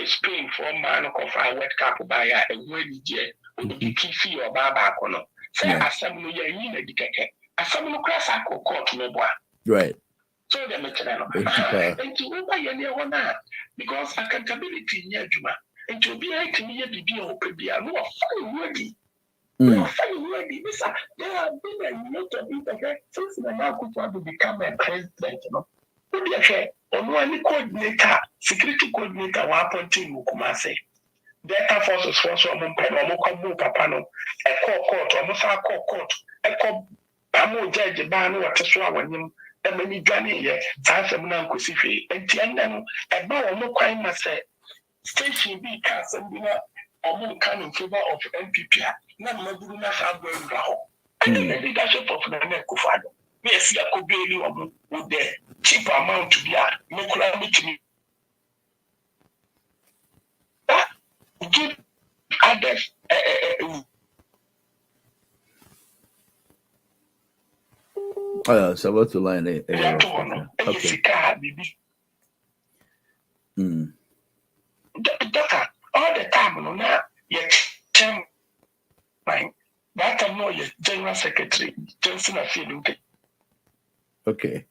Spain for man of a wet cap by a wedding jet with the key or Baba Cono. Say, assembly, you need a assembly class I could court no boy. Right. So the material and to over your one because accountability near Juma and to be a Bibia or Pibia, no, fine worthy. There have been a lot of people since the Akufo-Addo to become a president. On one coordinator, security coordinator, one appointing Mukumase. Delta forces force or Mukamu Papano, a court, almost a court, a court, Bamu judge, Banu, a Tesla, when him, and many Ghana, Tassaman Kusifi, and Tianano, a Bamu Kwai Massa, Station B, Castle, kind in favor of MPP. Now, Mabuna have going down. And the leadership of the Nekufado. Yes, there could be anyone with the cheap amount to be at Mokulamit. Give others. So what's the line? Okay. All the time, now, yet, that I know your General Secretary, Johnson Atiku. Okay.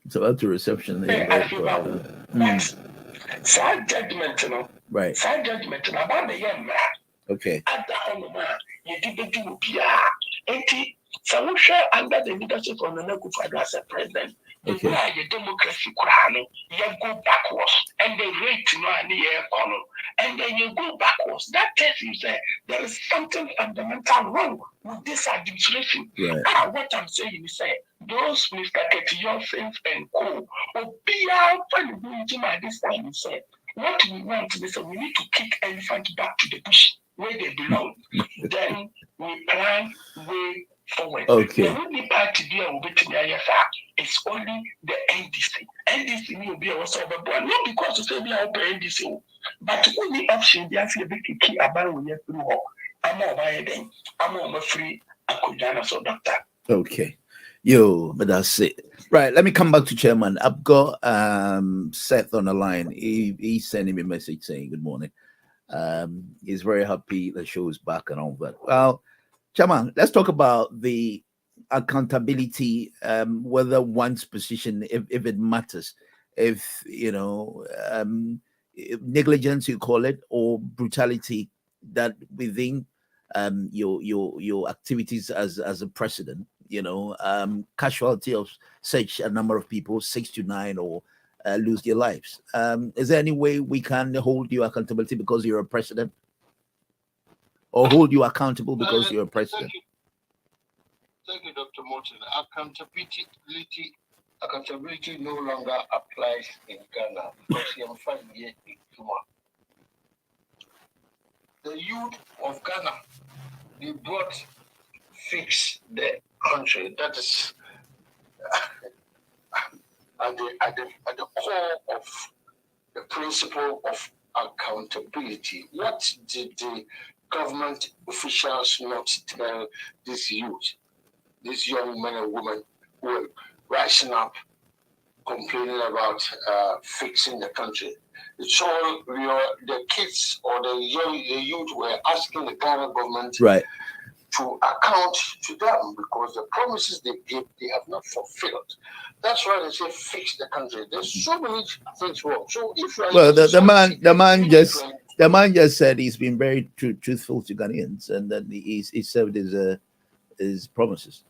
It's about the reception there. Side judgment, right. Side judgment about the young man. Okay. At the home, you did the do PR. So under the leadership of the Nekufado as a president, okay. The democracy you go backwards, and the rate and then you go backwards. That tells you that there is something fundamental wrong with this administration. Right. What I'm saying is that those Mr. Ketiyosins and co. will be out when this time is said. What we want is that we need to kick elephants back to the bush where they belong. Then we plan way forward. Okay. The only party there will be to the IFR. It's only the NDC. NDC will be also over, not because of the NDC, but only option they have to be key about when you through. I'm over then. I'm over free. I could so doctor. Okay. Yo, but that's it. Right. Let me come back to Chairman. I've got Seth on the line. He's sending me a message saying good morning. He's very happy the show is back and all that. Well, Chairman, let's talk about the accountability, whether one's position, if it matters, if negligence you call it, or brutality that within your activities as a president, casualty of such a number of people, 6 to 9, or lose their lives. Is there any way we can hold you accountability because you're a president, or hold you accountable because you're a president? Thank you, Dr. Morton. Accountability no longer applies in Ghana because I'm 5 years in the youth of Ghana, they brought fix the country. That is at the core of the principle of accountability. What did the government officials not tell this youth, these young men and women who were rising up, complaining about fixing the country? It's all the kids or the youth were asking the Ghana government to account to them because the promises they gave, they have not fulfilled. That's why they say fix the country. There's so many things wrong. So if the man just said he's been very truthful to Ghanaians, and that he served his promises.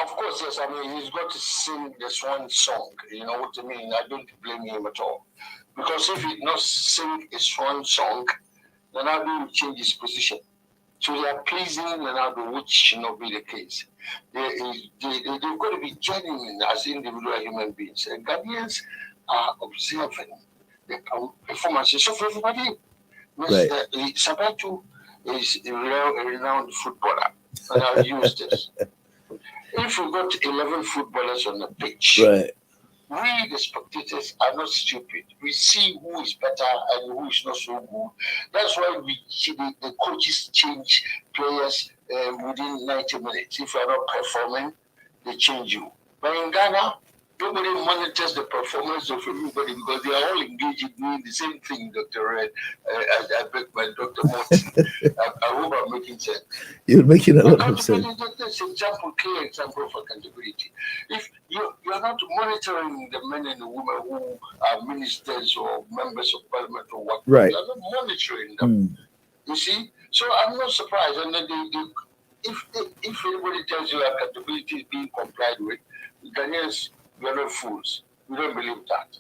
Of course, yes. I mean, he's got to sing the swan song. You know what I mean? I don't blame him at all. Because if he not sing a swan song, then I will change his position. So they are pleasing Ronaldo, which should not be the case. They've got to be genuine as individual human beings. And Ghanaians are observing the performances of everybody. Mr. Sabatu is a renowned footballer, and I'll use this. If we got 11 footballers on the pitch, we, the spectators, are not stupid. We see who is better and who is not so good. That's why we see the coaches change players within 90 minutes. If you are not performing, they change you. But in Ghana, nobody monitors the performance of everybody because they are all engaged in doing the same thing, Dr. Red. I beg my Dr. Morton. I hope I'm making sense. You're making a lot of sense. That's an example, clear example of accountability. If you are not monitoring the men and the women who are ministers or members of parliament or what, you are not monitoring them. You see? So I'm not surprised. And then if anybody tells you accountability is being complied with, Ghanaians, we are not fools. We don't believe that.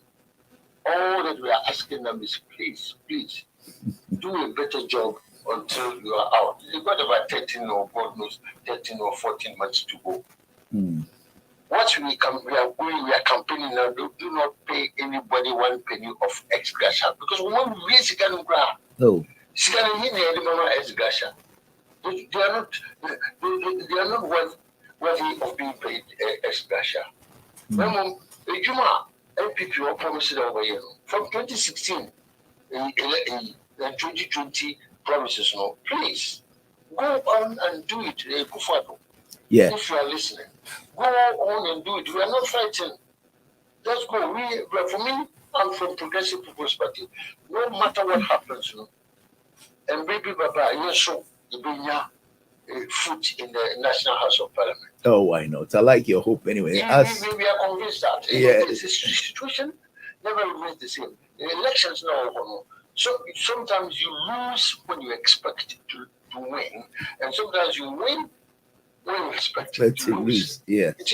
All that we are asking them is, please, do a better job until you are out. You've got about 13 or 14 months to go. What as we are campaigning now, do not pay anybody 1 penny of ex gratia, because we want to raise the ground. Oh. They are not worthy of being paid ex gratia. NPP were promised over here from 2016 and 2020 promises. No, please go on and do it. Yeah. If you are listening, go on and do it. We are not fighting. Let's go. For me, I'm from Progressive People's Party. No matter what happens, and baby Baba, yes, so you bring your foot in the National House of Parliament. Oh, I know. I like your hope anyway. We are convinced that the situation never remains the same. The elections now, so sometimes you lose when you expect to win, and sometimes you win when you expect to lose. Yeah. The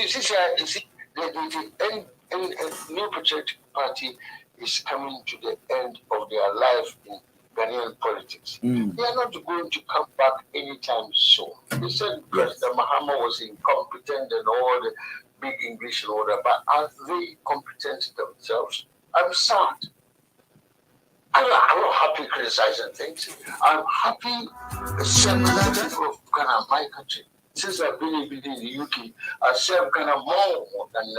New Patriotic Party is coming to the end of their life in Ghanaian politics. They are not going to come back anytime soon. They said President Mahama was incompetent and all the big English and all that, but are they competent themselves? I'm sad. I'm not happy criticizing things. I'm happy serving the people of Ghana, my country. Since I've been in the UK, I've served Ghana more than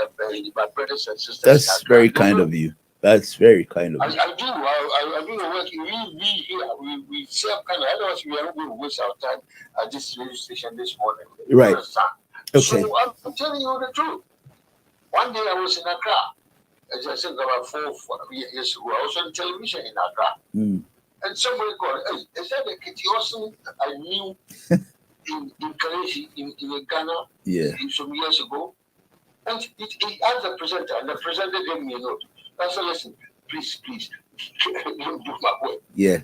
my brothers and sisters. That's very kind of you. That's very kind of you. I do. I do the work. We here, we serve Ghana. Otherwise, we are not going to waste our time at this radio station this morning. Right. Okay. So I'm telling you the truth. One day I was in Accra. As I said about 4 years ago, I was on television in Accra. And somebody called, hey, is that the Kitty Austin I knew in Karachi, in Ghana, some years ago? And he asked the presenter, and the presenter gave me a note. I said, listen, please, don't do my way. Yeah.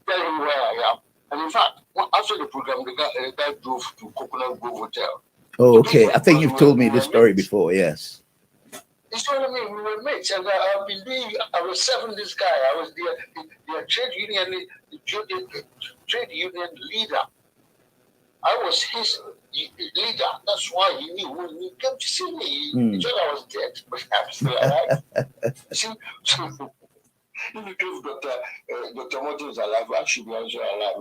Tell him where I am. And in fact, after the program, the guy drove to Coconut Grove Hotel. Oh, okay. I think you've told me this story before, yes. It's what I mean. We were mates, and I was serving this guy. I was their trade union leader. I was his leader. That's why he knew when he came to see me, he thought I was dead, but I'm still alive. See, if Dr. Morton is alive, I should be also alive.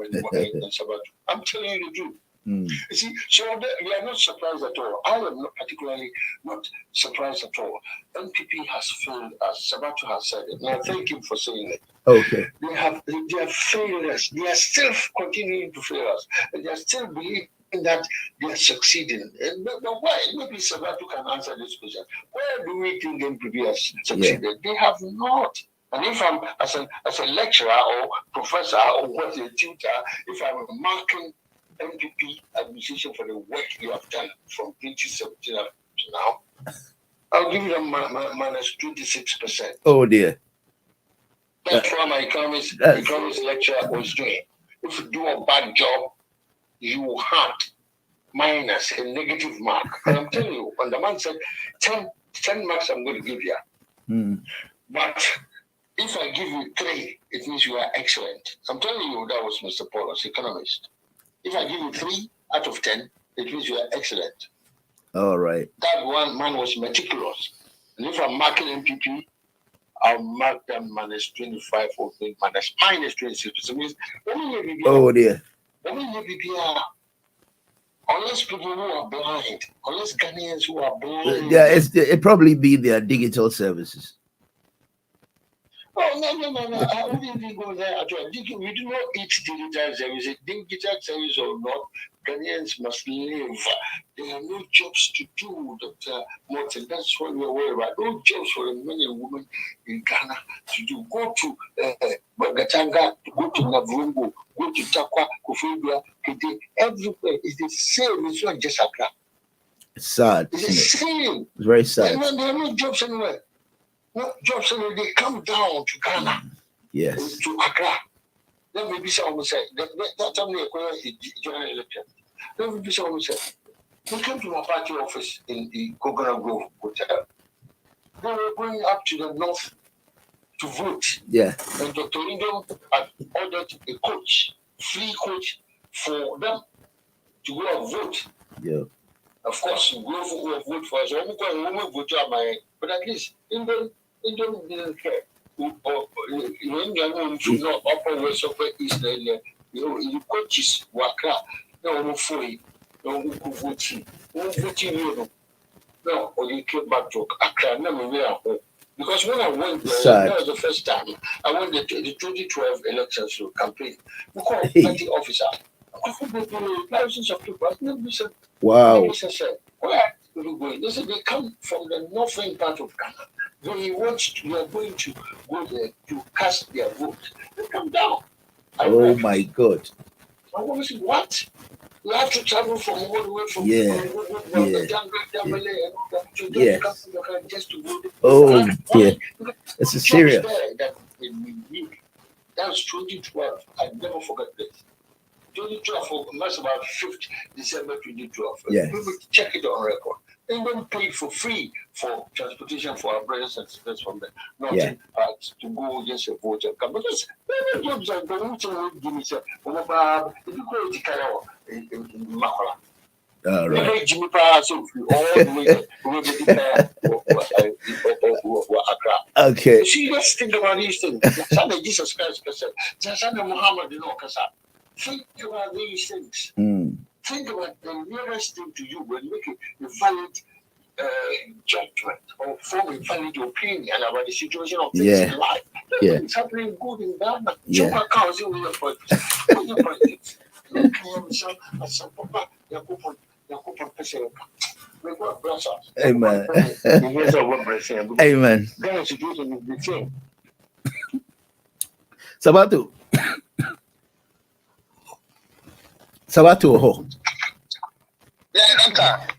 I'm telling you the truth. You see, so we are not surprised at all. I am not particularly not surprised at all. NPP has failed us. Sabato has said it. And I thank him for saying it. Okay. They have failed us. They are still continuing to fail us. And they are still believing that they are succeeding. But why? Maybe Sabato can answer this question. Where do we think NPP has succeeded? Yeah. They have not. And if I'm as a lecturer or professor or what a tutor, if I'm marking NPP administration for the work you have done from 2017 up to now, I'll give them minus 26%. Oh dear. That's what my economics lecturer was doing. If you do a bad job, you had minus a negative mark. And I'm telling you, when the man said 10 marks I'm going to give you. But if I give you 3, it means you are excellent. I'm telling you, that was Mr. Paulos, economist. If I give you 3 out of 10, it means you are excellent. All right. That one man was meticulous. And if I'm marking NPP, I'll mark them minus 25 or minus 26%. It means oh dear. Unless people who are blind, unless Ghanaians who are blind. Yeah, it probably be their digital services. Oh, no. I wouldn't even go there at all. We do not eat digital services. Digital service or not, Ghanaians must live. There are no jobs to do, Dr. Morton. That's what we're worried about. No jobs for the men and women in Ghana to do. Go to Bagatanga, go to Navungo, go to Takwa, Kofibia, Kete. Everywhere is the same. It's not just Accra. It's sad. It's the same. It's very sad. There are no jobs anywhere. No jobs anywhere. They come down to Ghana. Yes. To Accra. Let me be someone say that time they acquired a general election. Let me be someone say they came to my party office in the Coconut Grove Hotel. They were going up to the north to vote. Yeah. And Dr. Lindon had ordered a coach, free coach for them to go and vote. Yeah. Of course, we will vote for us. We will vote for my, but at least Indian didn't care. Indian should not upper west upper east. You coaches Wakra. No, fully. No, voting. No voting. No, or you came back to Accra. No, because when I went there, that was the first time I went the 2012 elections to campaign. We called party officer. Thousands of people. Wow. Where are you going? They said they come from the northern part of Ghana. We are going to go there to cast their vote. They come down. Oh my God. I want to say, what? You have to travel from all the way from just to go. Oh, yeah. This is serious. That was 2012. I never forget this. 2012, that's about 5th December 2012. Yes. People check it on record. England paid for free for transportation for our brothers and sisters from the northern parts to go against a vote and come. Because jobs are going to give me if you go to Kaya in Makola. All right. Jimmy Pass all the way Okay. See, let's think about these things. Sunday Jesus Christ said, Sunday Muhammad, think about these things. Think about the nearest thing to you when making a valid judgment or form a valid opinion about the situation of things in life. It's happening good in Ghana. Joker counts in your politics. Amen. Amen. Sabatu.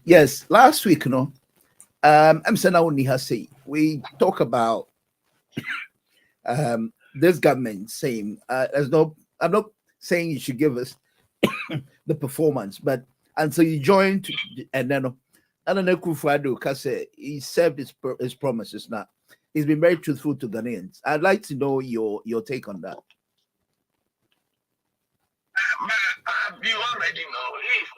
Yes, last week, I'm saying only has say we talk about this government saying I'm not saying you should give us the performance, but until you joined and then Kufuado because he served his promises now. He's been very truthful to Ghanaians. I'd like to know your take on that. You already know he's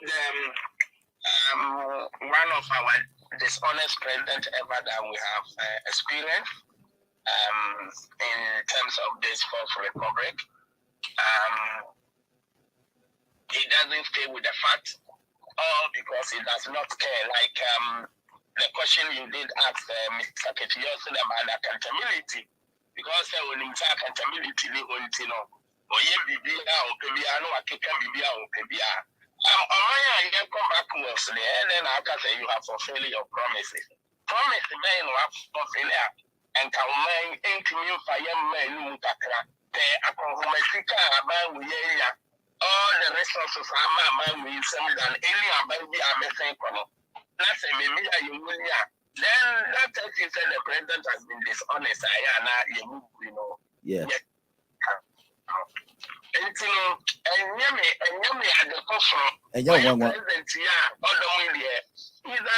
one of our dishonest president ever that we have experienced in terms of this Fourth Republic. He doesn't stay with the facts, all because he does not care. Like the question you did ask Mr. Ketioso about accountability, because when you say accountability, they want to know. Or you be out, maybe I know I can be out, maybe I come back was there, and then after say you have fulfilled your promises. Promise the man who have fulfilled and can man income for young men, Mutakra, the Akohomesika, man, we all the resources are my man with some than any baby are missing. That's a maybe you will. Then that tells you that the president has been dishonest. You know. Yeah. And Yami at the coffin. And young one. President, either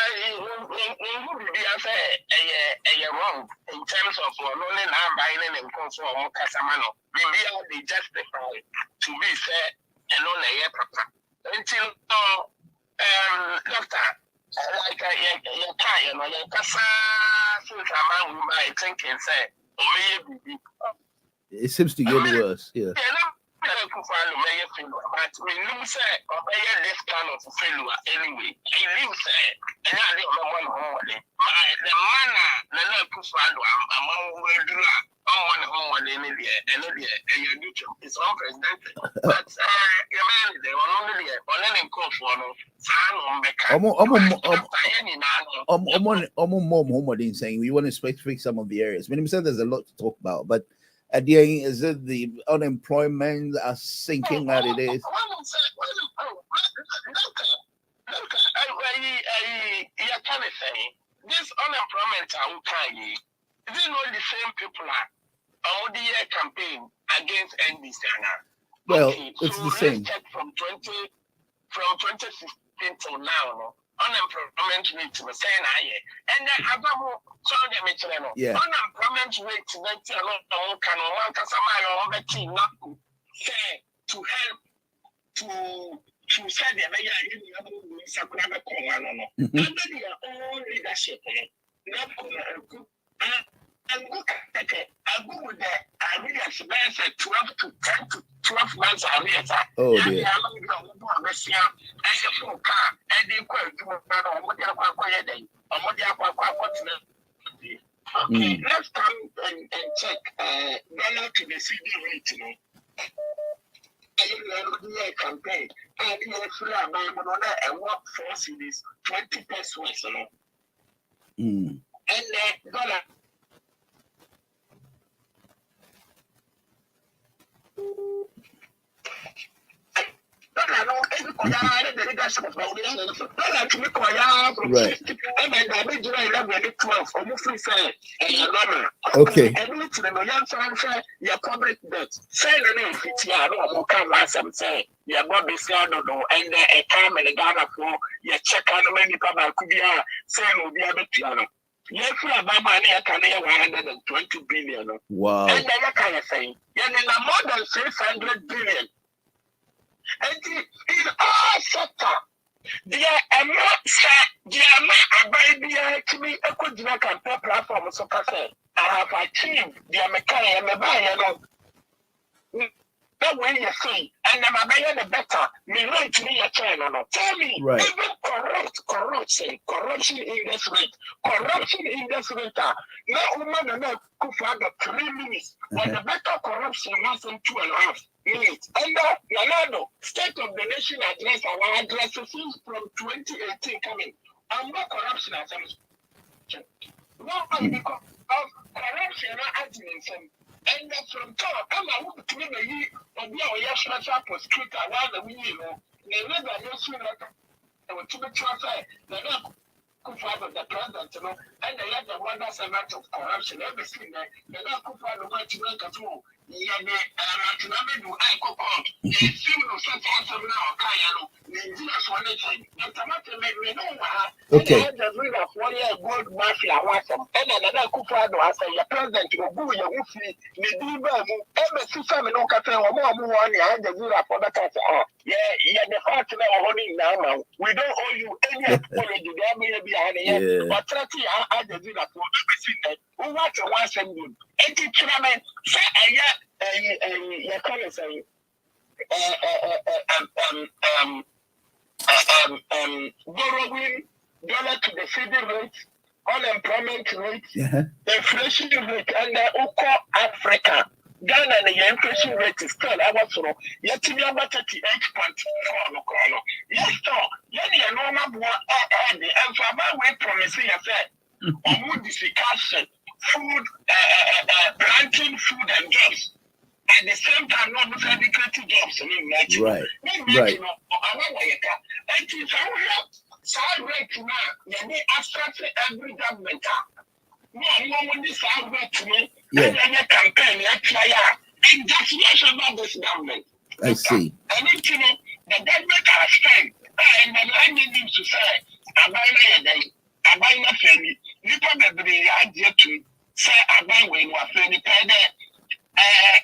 wrong in terms of only now buying and control Casamano. Maybe they justify to be fair and only a papa. Until doctor, like your time, your Casa, since I'm out, I think and say, it seems to get worse. Yeah. But we lose this kind of failure anyway. He lives and I live on one holiday. The manner, the local among one holiday in India, and your YouTube is unprecedented. But your man, they were only on call for no I'm saying we want to specify some of the areas. When he said there's a lot to talk about, but at the end, is it the unemployment are sinking that it is? This unemployment is it not the same people are the year campaign against NBC? Well, it's the same. From 2016 till now, unemployment rate was saying and then unemployment rate to help to say the Sakuraba Kongano. Under their own leadership, not and look at it. I go with that. I really experience 12 to 10 to 12 months. Oh, dear. Okay, let's come and check dollar to the CD rate, you know. I campaign. I think and what 4 CDs, 20 pesos, you know. And dollar. Okay. Wow. And then kind of saying, more than 600 billion. And in all sector, there are not to me a good campaign platform. So I have achieved the American. That way you see, and I'm a better. Me right to me a channel. Tell me, right. Even corruption in this rate. No woman and no could find 3 minutes. When the better corruption was in 2.5 minutes. And Yanado, State of the Nation address, our addresses from 2018 coming. I'm not corruption as I'm because of corruption arguments. And from top, I'm a woman to me, or be our special prosecutor while the we know, never no sooner than to be transferred, the father of the president, you know, and they let the one that's a matter of corruption, everything there, the local father went to make a tool. Yeah, to do I go on. The civil such as now, Kayano, the Indians one thing, and Tomato made me know. Okay. The ring of 1 year gold mafia was some, and another Kufado as a president to go your woofy, the Diva, every system in Okata or more money, and the Zura for the cat. Yeah, the heart now holding now. We don't owe you any apology, there may be here, but 30 I the Zura for everything that we want to once and good. 80 kilometers, say a year. Your colleagues say borrowing dollar to the city rate, unemployment rate, inflation rate, and the Africa. Ghana and the inflation rate is still our yet to be about 38.4. Yes, so you're normal and for my way promising affair or modification, food, planting food and jobs. At the same time, not necessarily creative jobs. Right. And it's our right now. You need abstract every government. No, this our right to me. And campaign, and that's about this government. I see. And the government has strength. And the land needs to say, I buy my family. You probably idea to say, I buy when we're family.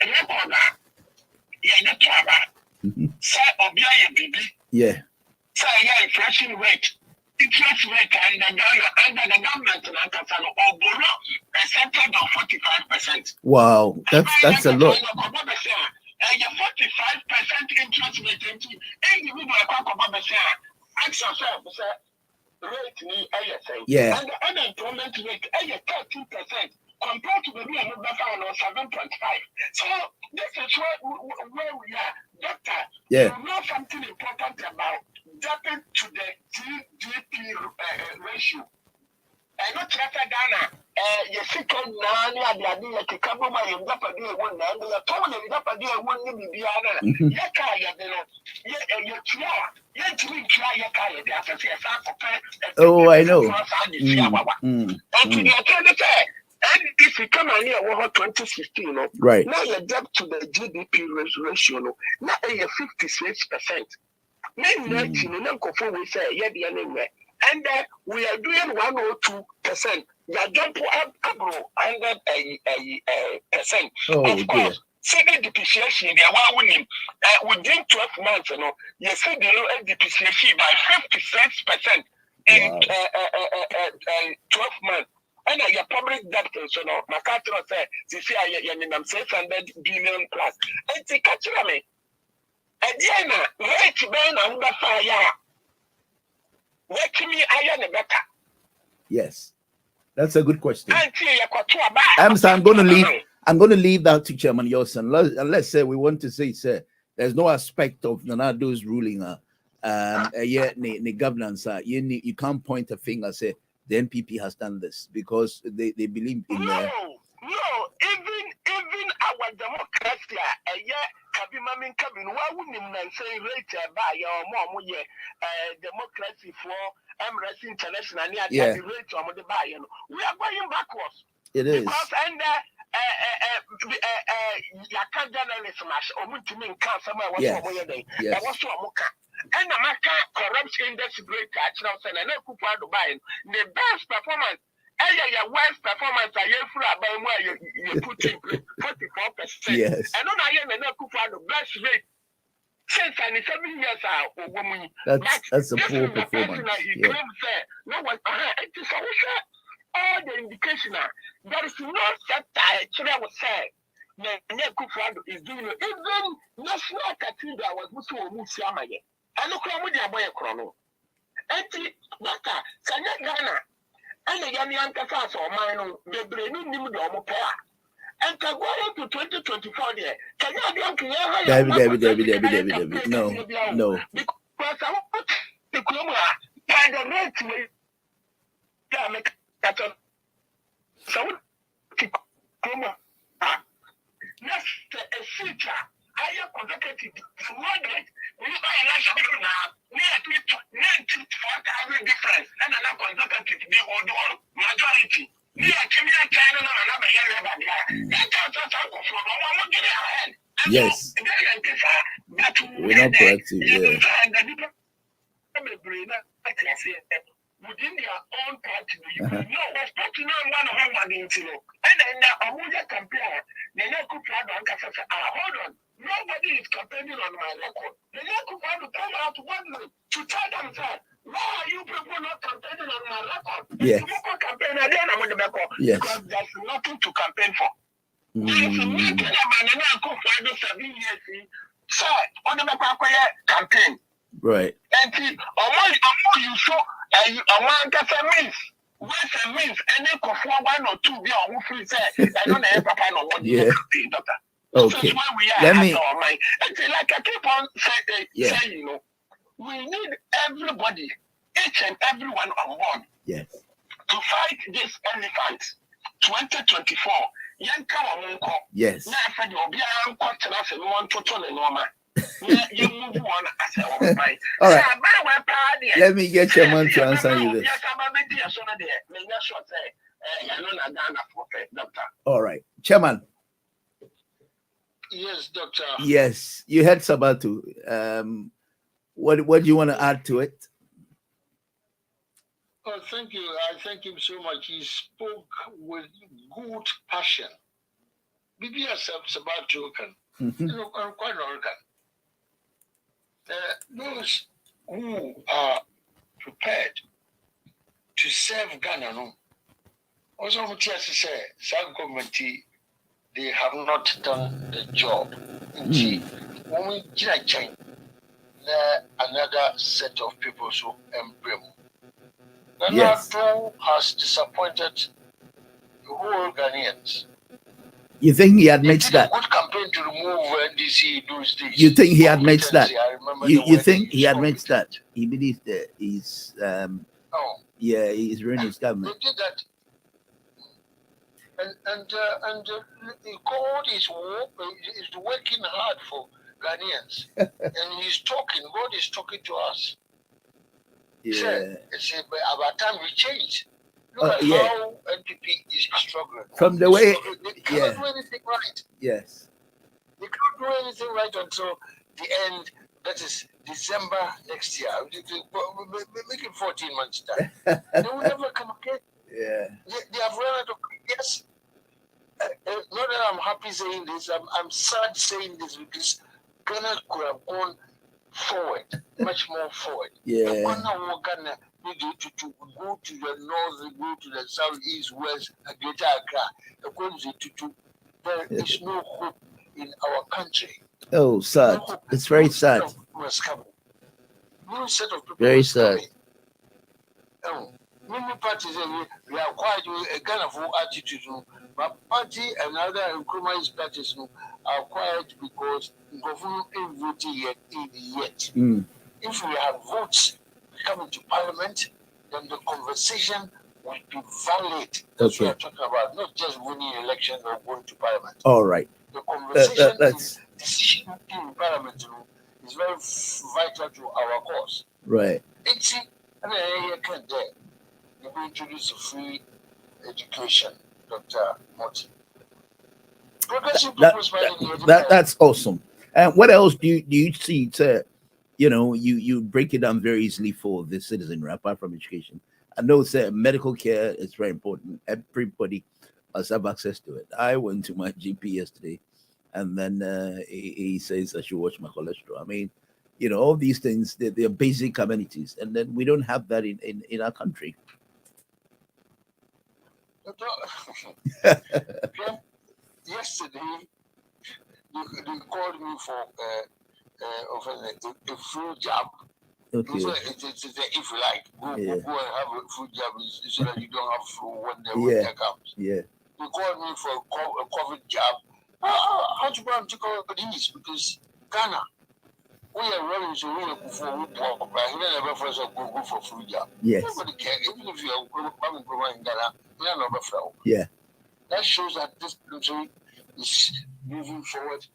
Recorder, yeah, say Obia Bibi, yeah, say inflation rate, interest rate, and the government and Kasano or Boro, accepted of 45%. Wow, that's a lot. And your 45% interest rate into individual ask yourself, rate me, yeah, and the unemployment rate, 13%. Compared to the real number of 7.5. So this is where we are. Doctor, you know something important about jumping to the GDP ratio. And not Ghana, you see, Nani, the Kabuma, you got a deal one, and the Tony, you got a deal one, you Yaka, you try, you try Yaka, oh, I know. And if you come on here, 2016, right now you're debt to the GDP ratio, now you're 56%. Maybe we say, and we are doing 102%. You jump up 100%. Oh, of course, City depreciation, within 12 months, you see the depreciation by 56% in 12 months. And your public debt, MacArthur said, you 600 billion plus. And to catch me, and then, rate Ben under fire. Let me iron better. Yes, that's a good question. I'm going to leave that to Chairman Yosan. Let's say we want to say, sir, there's no aspect of Nanado's ruling, the governance. You can't point a finger and say the NPP has done this because they believe in. No, even our democracy, why wouldn't you say rate by your mom? Democracy for Emirates International, yeah. The rate of the buy. We are going backwards. It is. Because journalism to me somewhere was and the Maka corruption index great actual and the best performance. Your worst performance are you where you put in 44%. Yes. And on I am the best rate since 7 years woman. That's a poor performance. He claims no one it is also all the indication there is no sector actually I would say is doing even national cathedral was Musu and look how many boy chrono. And Ghana and the young Kafas or mine, the brain knew the Omopea. And can go to 2024 there. Can you David. No. Because I want the Kuma by the rate way. Make that so Kuma. Next, a future. I am consecutive moderate. We buy a large amount now. We are 94,000 difference. And I'm consecutive. They hold on majority. We are Kenya, China, and another year about that. Yes. We're not proactive. Yeah. Within their own party, you know, what's putting on one of them, and then the campaign, the local crowd hold on. Nobody is campaigning on my record. The local crowd will come out one to tell themselves, why are you people not campaigning on my record? Yes. Campaign again, I'm on the record. Yes. Because there's nothing to campaign for. There's nothing about 7 years. So, on the campaign. Right. And you show a man gets a means. What's a means? And then go for 1 or 2 be on free say, I don't know Papa no what you doctor. Okay. This is where we are. Let me it's like I keep on saying, you know, we need everybody, each and everyone on board. Yes. To fight this elephant 2024. Yes. You move on as a all right. Let me get your man to answer you this. All right. Chairman. Yes, Doctor. Yes. You heard Sabatu. What do you want to add to it? Oh, thank you. I thank him so much. He spoke with good passion. Maybe Sabatu can. Quite American. Those who are prepared to serve Ghana, also say, some government, they have not done the job. When we change, another set of people so emblem. Yes. Ghana has disappointed the whole Ghanaians. You think he admits that? Good campaign to remove NDC those days. You think he admits that? You think he admits that? He believes that he's he's running his government. They did that. And God is working hard for Ghanaians. And he's talking, God is talking to us. Yeah. It's about time we change. Look at how NPP is struggling. From the way, they can't do anything right. Yes. They can't do anything right until the end. That is December next year. Make it 14 months time. They will never come again. Yeah. They have run out of yes. Not that I'm happy saying this, I'm sad saying this because Ghana could have gone forward, much more forward. Yeah. Ghana need to go to the north, go to the south, east, west, Greater Accra. There is no hope in our country. Oh, sad. No, it's very sad. No set of people very sad. Many parties we are quite a Ghana for attitude. But party and other communist parties are quiet because government ain't voted yet. If we have votes coming to parliament, then the conversation will be valid. That's what we are talking about, not just winning elections or going to parliament. All right. The conversation and decision making in parliament is very vital to our cause. Right. It's you will introduce a free education, Dr. Morton. That's awesome. And what else do you see to, you break it down very easily for the citizen apart from education? I know medical care is very important. Everybody must have access to it. I went to my GP yesterday, and then he says I should watch my cholesterol. I mean, all these things, they're basic amenities, and then we don't have that in our country. Yesterday, they called me for a flu jab. Okay. It's if you like, go and have a flu jab so that you don't have flu when the winter comes. Yeah. They called me for a COVID jab. How to go and take over this? Because Ghana, we are running so we are for but he never first go for flu jab. Yes. Nobody cares. Even if you are coming in Ghana, we are not flow. Yeah. That shows that this country is moving forward.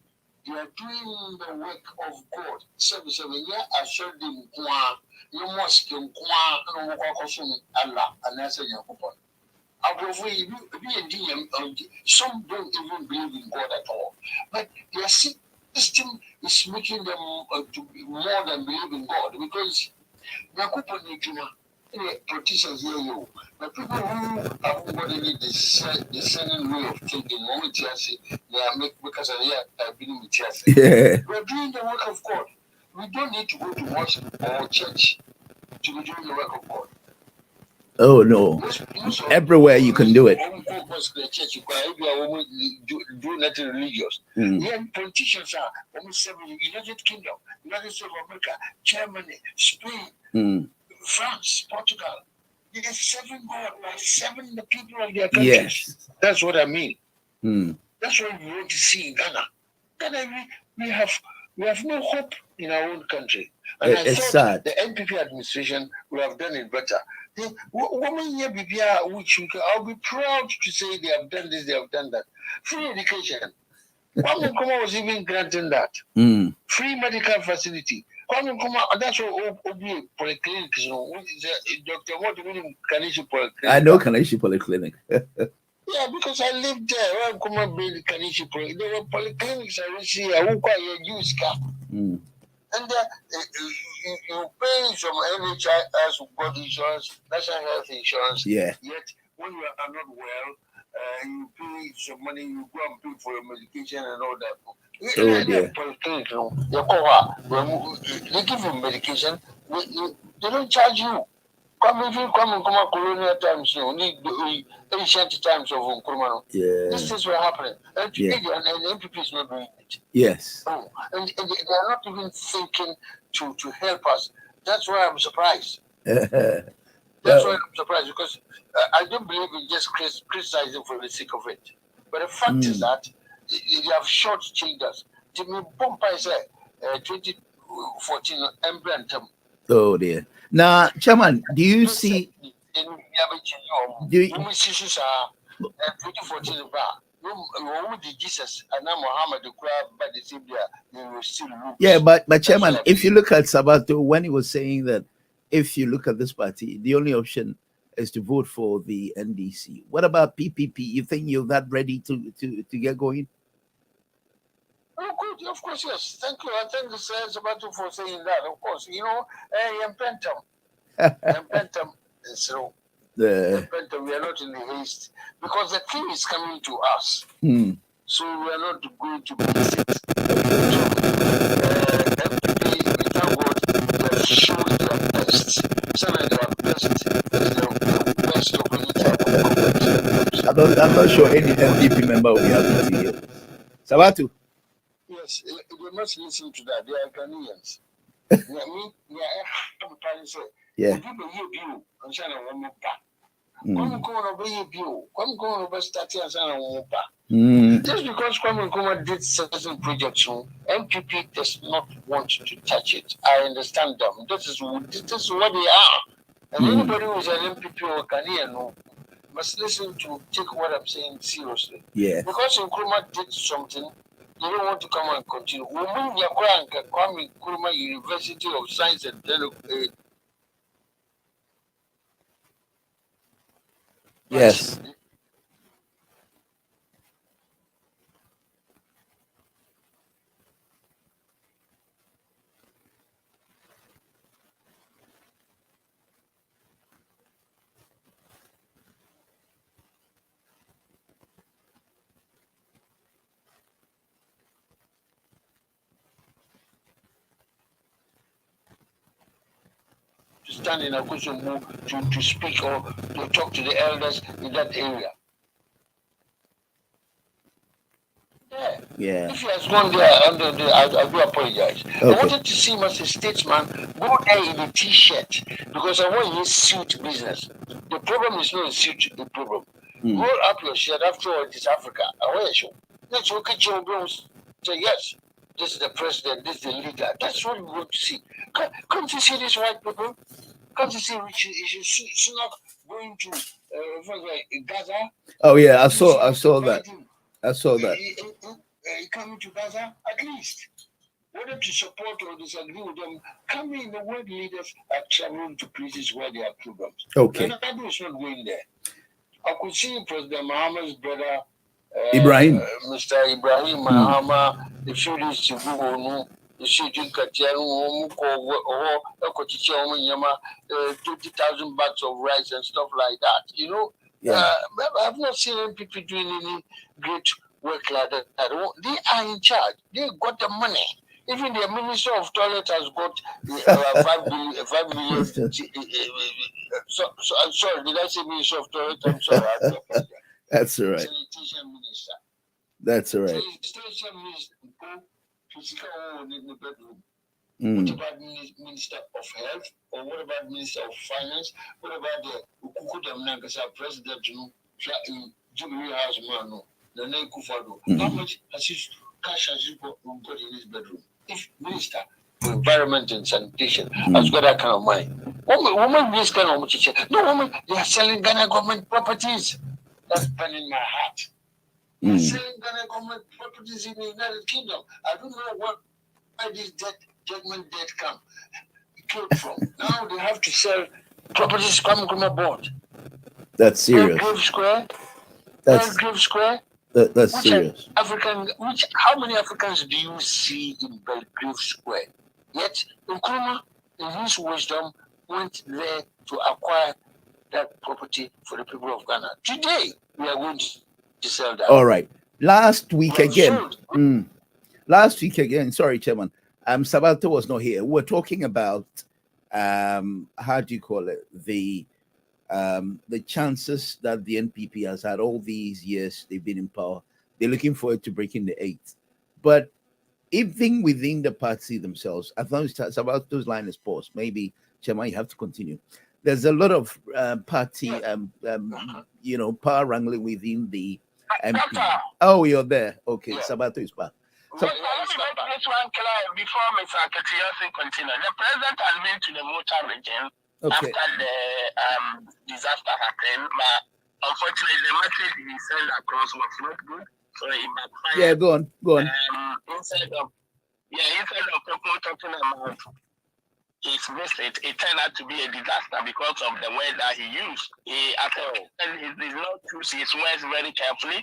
They are doing the work of God. 7 years, I showed them no mosque, no Allah, and I said, some don't even believe in God at all. But their system is making them to be more than believe in God because politicians here, but people who have embodied the discerning way of thinking, they are because they are being with us. We're doing the work of God. We don't need to go to mosque or church to be doing the work of God. Oh no! Everywhere you can do it. Do nothing religious. Yeah, politicians are almost 7 United Kingdom, United States of America, Germany, Spain. France, Portugal, they are serving God by serving the people of their countries. Yes. That's what I mean. That's what we want to see in Ghana. Ghana, we have no hope in our own country. And it's I thought sad. the NPP administration would have done it better. I'll be proud to say they have done this, they have done that. Free education. Kwame was even granting that. Free medical facility. That's what Obi Polyclinic is. Dr. Morton Kanishi Polyclinic. I know Kanishi Polyclinic. Yeah, because I lived there. When I build Kanishi Polyclinic, there were polyclinics I see. I won't quite use car. And you pay some NHIS body insurance, national health insurance. Yeah. Yet when you are not well, you pay some money. You go and pay for your medication and all that. Oh dear. They give you medication. They don't charge you. Come colonial times, ancient times of Nkrumah. Yeah. These things were happening. And the NPP is not doing it. Yes. And they are not even thinking to help us. That's why I'm surprised. That's why I'm surprised because I don't believe in just criticizing for the sake of it. But the fact is that they have short-changed us. To me, Pompa said 2014 emblem. Oh dear. Now, Chairman, do you see? Yeah, but Chairman, if you look at Sabato when he was saying that, if you look at this party, the only option is to vote for the NDC. What about PPP? You think you're that ready to get going? Oh, good. Of course, yes. Thank you. I thank the Sabato for saying that. Of course, I am Pentam. And Pentam is so. We are not in the haste because the thing is coming to us. So we are not going to miss it. FPP, we thank God, they have shown their best. Some of their best is the worst of any type of government. I'm not sure any MPP member will be happy to hear. Sabatu. Yes, they must listen to that. They are Ghanaians. Yeah. Just because Kwame Nkrumah did certain projects, MPP does not want to touch it. I understand them. This is what they are. And anybody who is an MPP or Ghanaian must listen to take what I'm saying seriously. Yeah. Because Nkrumah did something, they don't want to come and continue. Kwame Nkrumah University of Science and Technology. Yes. To stand in a question to speak or to talk to the elders in that area. Yeah. If he has gone there, I do apologize. Okay. I wanted to see him as a statesman go there in a t-shirt because I want his suit business. The problem is not a suit, the problem. Roll up your shirt after all, it is Africa. I want to show. Let's look at your bros. Say, yes, this is the president, this is the leader. That's what we want to see. Can't you see these white people? Can't you see Sunak going to Gaza? Oh yeah, I saw that. I saw that. Coming to Gaza, at least. Whether to support or disagree with them, coming the world leaders are traveling to places where there are programs. Okay. And that is not going there. I could see President Muhammad's brother, Ibrahim. Mr. Ibrahim Mahama, a few days to go, the shooting Katiaru, 20,000 bags of rice and stuff like that. You know, I've not seen people doing any great work like that. They are in charge. They got the money. Even the Minister of Toilet has got 5 million. I'm sorry, did I say Minister of Toilet? I'm sorry. That's all right. Sanitation Minister. That's all right. Sanitation Minister go to in the bedroom. What about Minister of Health? Or what about Minister of Finance? What about the Ukukudam Nankasa President, Jubilee House man, the name Kufado? How much cash has he got in his bedroom? If Minister for Environment and Sanitation has got that kind of money, woman this kind of money. No, woman, they are selling Ghana government properties. That's burning my heart. They are selling Ghana government properties in the United Kingdom. I don't know where this judgment debt came from. Now they have to sell properties coming from abroad. That's serious. Grove Square. Grove Square. That's serious. How many Africans do you see in Belgrave Square? Yet Nkrumah, in his wisdom, went there to acquire that property for the people of Ghana. Today, we are going to sell that. All right. Last week again. Sorry, Chairman. Sabato was not here. We're talking about how do you call it? The chances that the NPP has had all these years they've been in power. They're looking forward to breaking the 8th. But even within the party themselves, I thought Sabato's line is paused. Maybe, Chairman, you have to continue. There's a lot of party, power wrangling within the MP. Oh, you're there. Okay, Sabato is back. So, let me make this one clear before Mr. Katiasi continue. The president has been to the Morton region after the disaster happened, but unfortunately the message he sent across was not good, so he backfired. Yeah, go on. Instead of people talking about his visit, it turned out to be a disaster because of the word that he used. He did not choose his words very carefully.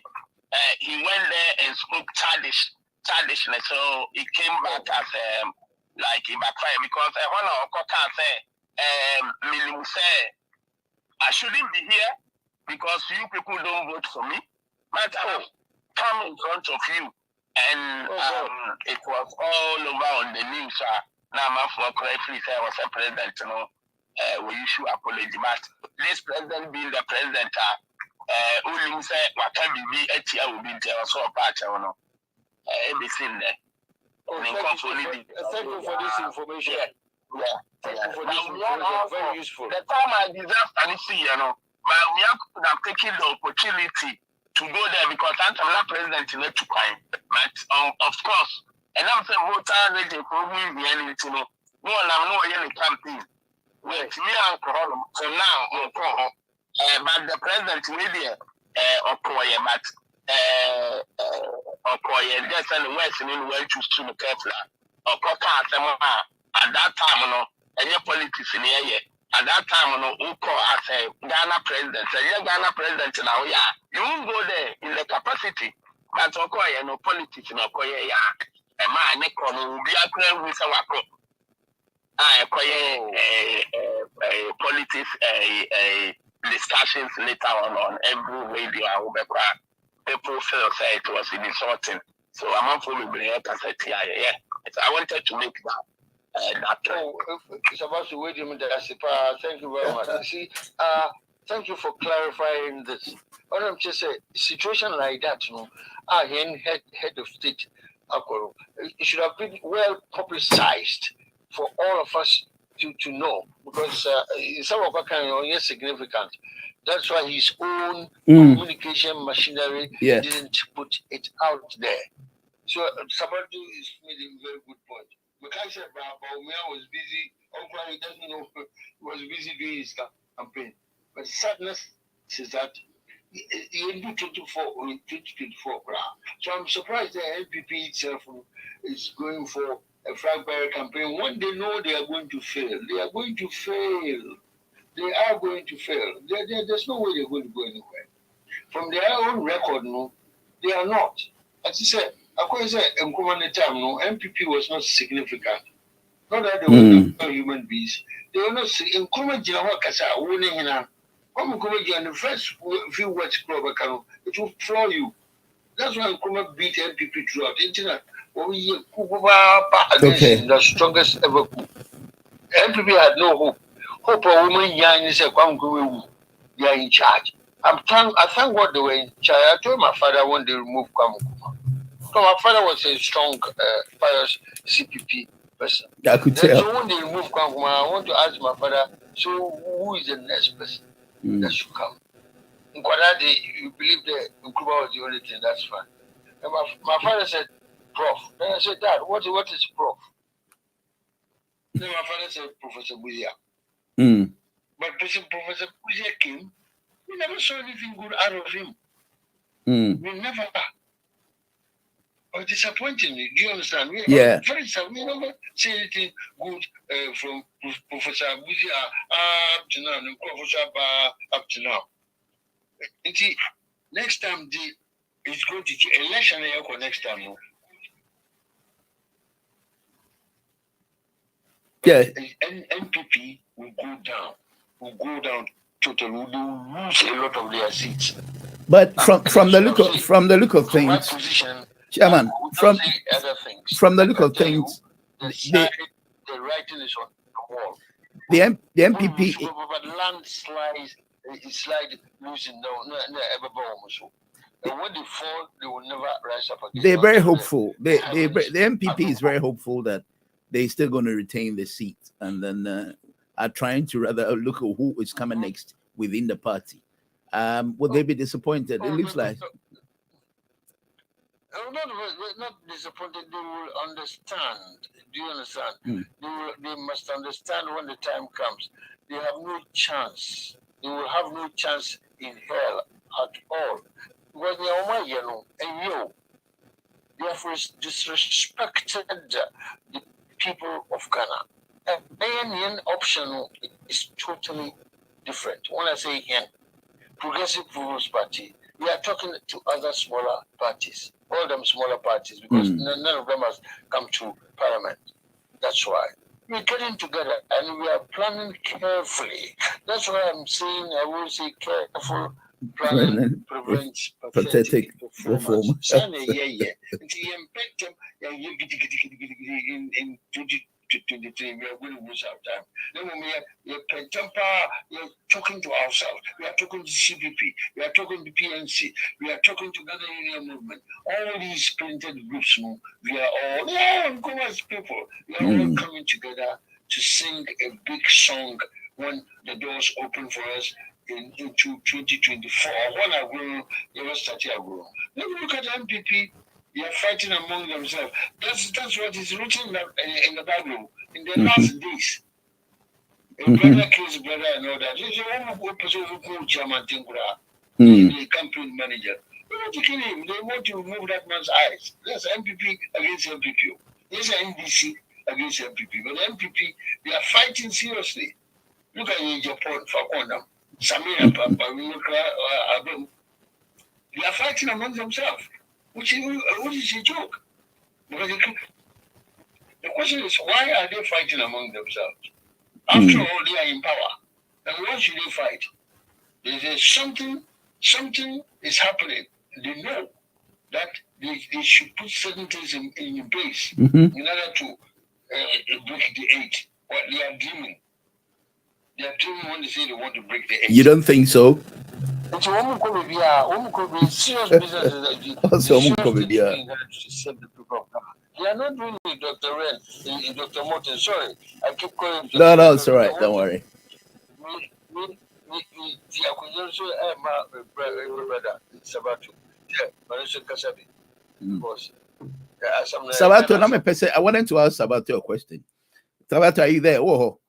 He went there and spoke childishness, so it came back as like he backfired because when I say I shouldn't be here because you people don't vote for me. But I come in front of you, and it was all over on the news. Now, I'm for correctly say I was a president, you know, we issue apology. But this president being the president, only say what can be a year will be there also a part, you know, everything there. Thank you for this information. Thank you for this information. Very useful. The time I deserve to see, you know, but we have taken the opportunity to go there because I'm not president in the time. But of course, and I'm saying voter ready for me to know. No, I'm not in the campaign. Wait, me alcohol. So now, but the president media Okoye, but Okoye just and West in where to soon careful. Okoka at that time, no, and your politics in here. At that time, no, Uko as a Ghana president, Ghana president now, you won't go there in the capacity. But Okoye, no politics in Okoye, a man, Nekon will be a crane with our crop. I politics, discussions later on every radio. People feel say it was insulting. So I'm not fully bringing up as I wanted to make that. It's about to wait a minute. Thank you very much. See, thank you for clarifying this. What I'm just saying, situation like that, you know, our head of state, it should have been well publicized for all of us to know, because some of our kind of significant. That's why his own communication machinery didn't put it out there. So Sabatu is made a very good point. Because Baumia was busy, he doesn't know, he was busy doing his campaign. But sadness is that he ended 2024. So I'm surprised the NPP itself is going for a flag bearer campaign when they know they are going to fail. They are going to fail. They are going to fail. There's no way they're going to go anywhere. From their own record, no, they are not. As you said, according to time, no, MPP was not significant. Not that they were not human beings. They were not significant. The first few words, it will floor you. That's why Nkrumah beat MPP throughout. Okay. The strongest ever coup. MPP had no hope. Hope a woman young is they are in charge. I thank God they were in charge. I told my father when they removed Kwame. So my father was a strong, pious CPP person. I could tell. So when they removed Kwame, I want to ask my father, so who is the next person that should come? In Kwanade, you believe that Nkrumah was the only thing, that's fine. And my father said, Prof. Then I said, Dad, what is Prof? Then my father said, Professor Buzia. But Professor Buzia came, we never saw anything good out of him. We never. Or disappointing me. Do you understand? We never see anything good from Professor Buzia up to now, Professor up to now. And see, next time it's going to election next time. No? Yeah. NPP will go down totally. We will lose a lot of their seats. But from the look of things, Chairman, from the look of things, the writing is on the wall. The MPP slide losing and when they fall, they will never rise up again. They're very hopeful. The MPP is very hopeful that they're still going to retain the seat, and then are trying to rather look at who is coming next within the party. Would they be disappointed? It looks like. Not disappointed. They will understand. Do you understand? They must understand when the time comes. They have no chance. They will have no chance in hell at all. Because they have disrespected the people of Ghana. Any option is totally different. When I say here, Progressive People's Party, we are talking to other smaller parties, all them smaller parties, because none of them has come to Parliament. That's why we're getting together and we are planning carefully That's why I'm saying I will say careful planning prevents pathetic performance. Yeah. In 2023, we are going to lose our time. Then when we are talking to ourselves, we are talking to CPP, we are talking to PNC, we are talking to Ghana Union Movement. All these printed groups, we are all Goma's people. We are all coming together to sing a big song when the doors open for us into 2024. When I will, they will start here. Let me look at the MPP. They are fighting among themselves. That's what is written in the Bible in the last days. Brother kills brother and all that. There's a one person who called Chairman Tinkura, the campaign manager. They want to kill him. They want to remove that man's eyes. Yes, MPP against MPP. Yes, NDC against MPP. But the MPP, they are fighting seriously. Look at Japan, Fakona, Samira, Abem. They are fighting among themselves, which is a joke. Because the question is, why are they fighting among themselves? After all, they are in power. And why should they fight? There's something is happening. They know that they should put certain things in place in order to break the eight. What they are dreaming. They are dreaming when they say they want to break the eight. You don't think so? It's serious business to save the people of Ghana. They are not doing it, Dr. Ren, Dr. Morton. Sorry, I keep calling. No, it's all right. Don't worry. Sabato, I wanted to ask Sabato a question. Sabato, are you there? Oh.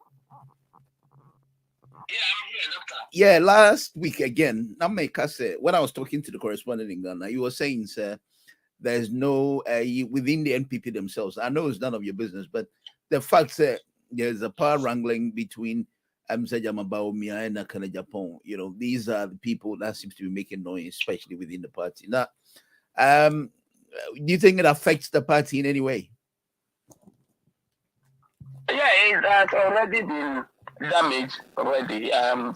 Yeah, I'm here, doctor. Yeah, last week again, when I was talking to the correspondent in Ghana, you were saying, sir, there's no within the NPP themselves. I know it's none of your business, but the fact that there's a power wrangling between Amsajama Baumia and Nakana Japan. You know, these are the people that seems to be making noise, especially within the party. Now, do you think it affects the party in any way? Yeah, it has already been damaged already.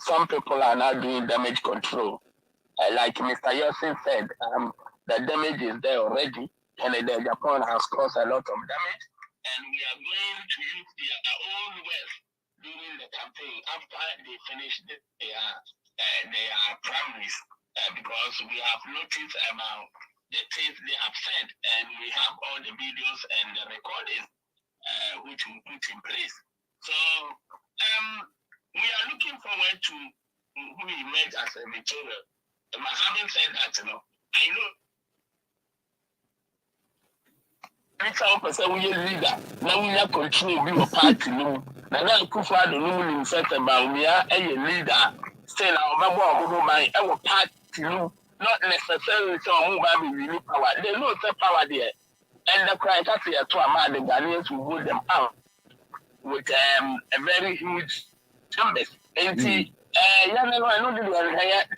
Some people are now doing damage control. Like Mr. Yossi said, the damage is there already, and Japan has caused a lot of damage. And we are going to use their own wealth during the campaign after they finish their primaries, because we have noticed about the things they have said, and we have all the videos and the recordings which we put in place. So we are looking forward to who we met as a material. Having said that, I know it's our person we leader. Now we have control we party no. Now Kufa don't know in fact about we are a leader. Still our member my our party no. Not necessarily so move by really power. They know the power there. And the criteria to among the Ghanaians will hold them out with a very huge numbers. And see, I know to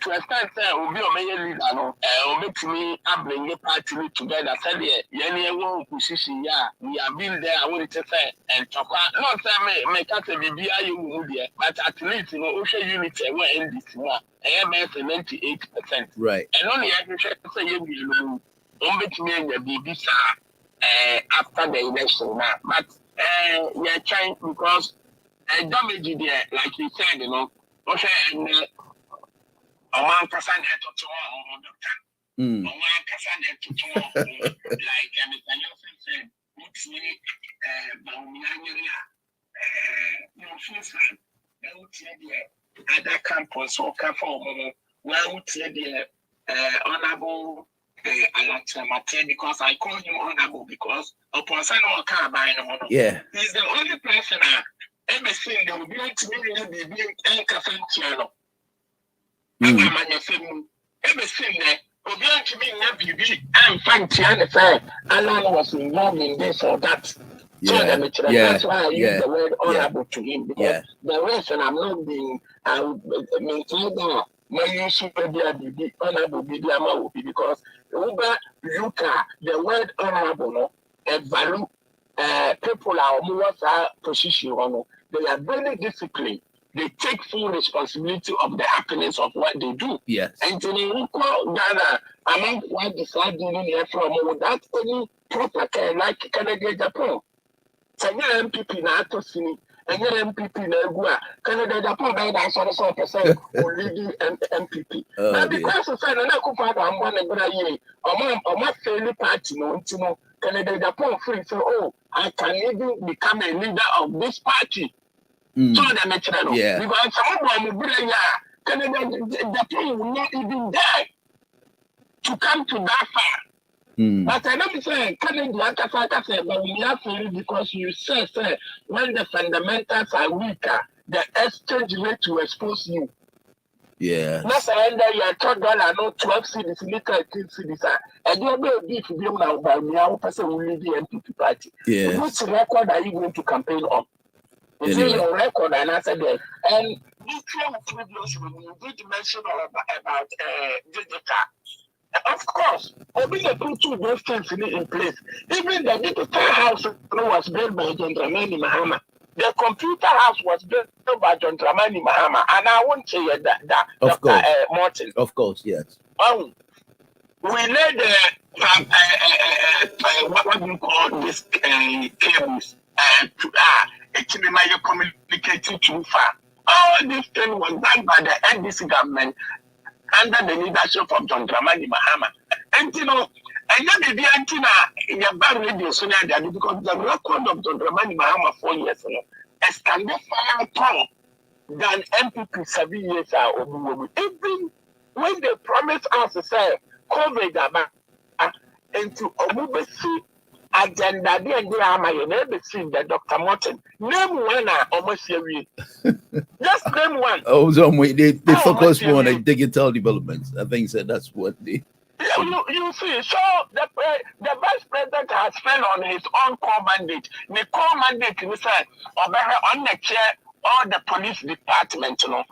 a extent, will be a major leader, will make me bring a party together. Said, yeah, one position, yeah, we have been there, I want to say, and talk. Not say, make us a BBI, you will be, but at least, Ocean unity, we're in this one. I am 98%. Right. And only I can say, you will make me a BB, after the election now. But we are trying because damage there, like you said, okay, and Oman Kassan had to Oman Kassan had to like Mr. Yosef said, what's me, other campus or Kafo, well, the honorable. Because I call him honorable because upon sign of car by no. Yeah. He's the only person ever seen that will be like to me and cafe channel. Ever seen that will be like to me and fancy Alan was involved in this or that. Yeah. So that's why I use the word honorable to him because the rest and I'm not being maintained. My use of the honorable because Uber Yuka, the word honorable, value people are more position. They are very disciplined. they take full responsibility of the happiness of what they do. Yes. And to the call Ghana among what decide here from without any proper care like Canada, Japan. So you're MPP na to see, and you're MPP na Gua, Canada, Japan, that's also percent or leading MPP. Now because of that, I could find I'm one and year, or my fairly party, no, Canada, Japan, free. So, I can even become a leader of this party. So the natural. Yeah. Because some of them, Canada, Japan will not even die to come to that far. But I don't say Canada, but we have to because you say when the fundamentals are weaker, the exchange rate will expose you. Yeah. That's under your $12, no 12 cities, little 18 cities. And you're going to give them now by me, I person will lead the MPP party. Yeah. Which record are you going to campaign on? It's in your record, and I said that. And this year, previous when you did mention about digital. Of course, we put two those things in place. Even the digital house was built by John Dramani Mahama. The computer house was built by John Dramani Mahama, and I won't say that of course, Morton. Of course, yes. We laid what do you call this cables to be my communicating too far. All this thing was done by the NDC government under the leadership of John Dramani Mahama. And you know, and then the antenna in your bad radio so that because the record of John Dramani Mahama 4 years ago is can be far taller than MPP 7 years ago. Even when they promised us to say COVID into Omubesi agenda, the Dr. Morton. Name one almost every. Just name one. Oh, so they focus more on the digital developments. I think that's what they. You see, so the vice president has failed on his own core mandate. The core mandate is on the chair or the police department, you know,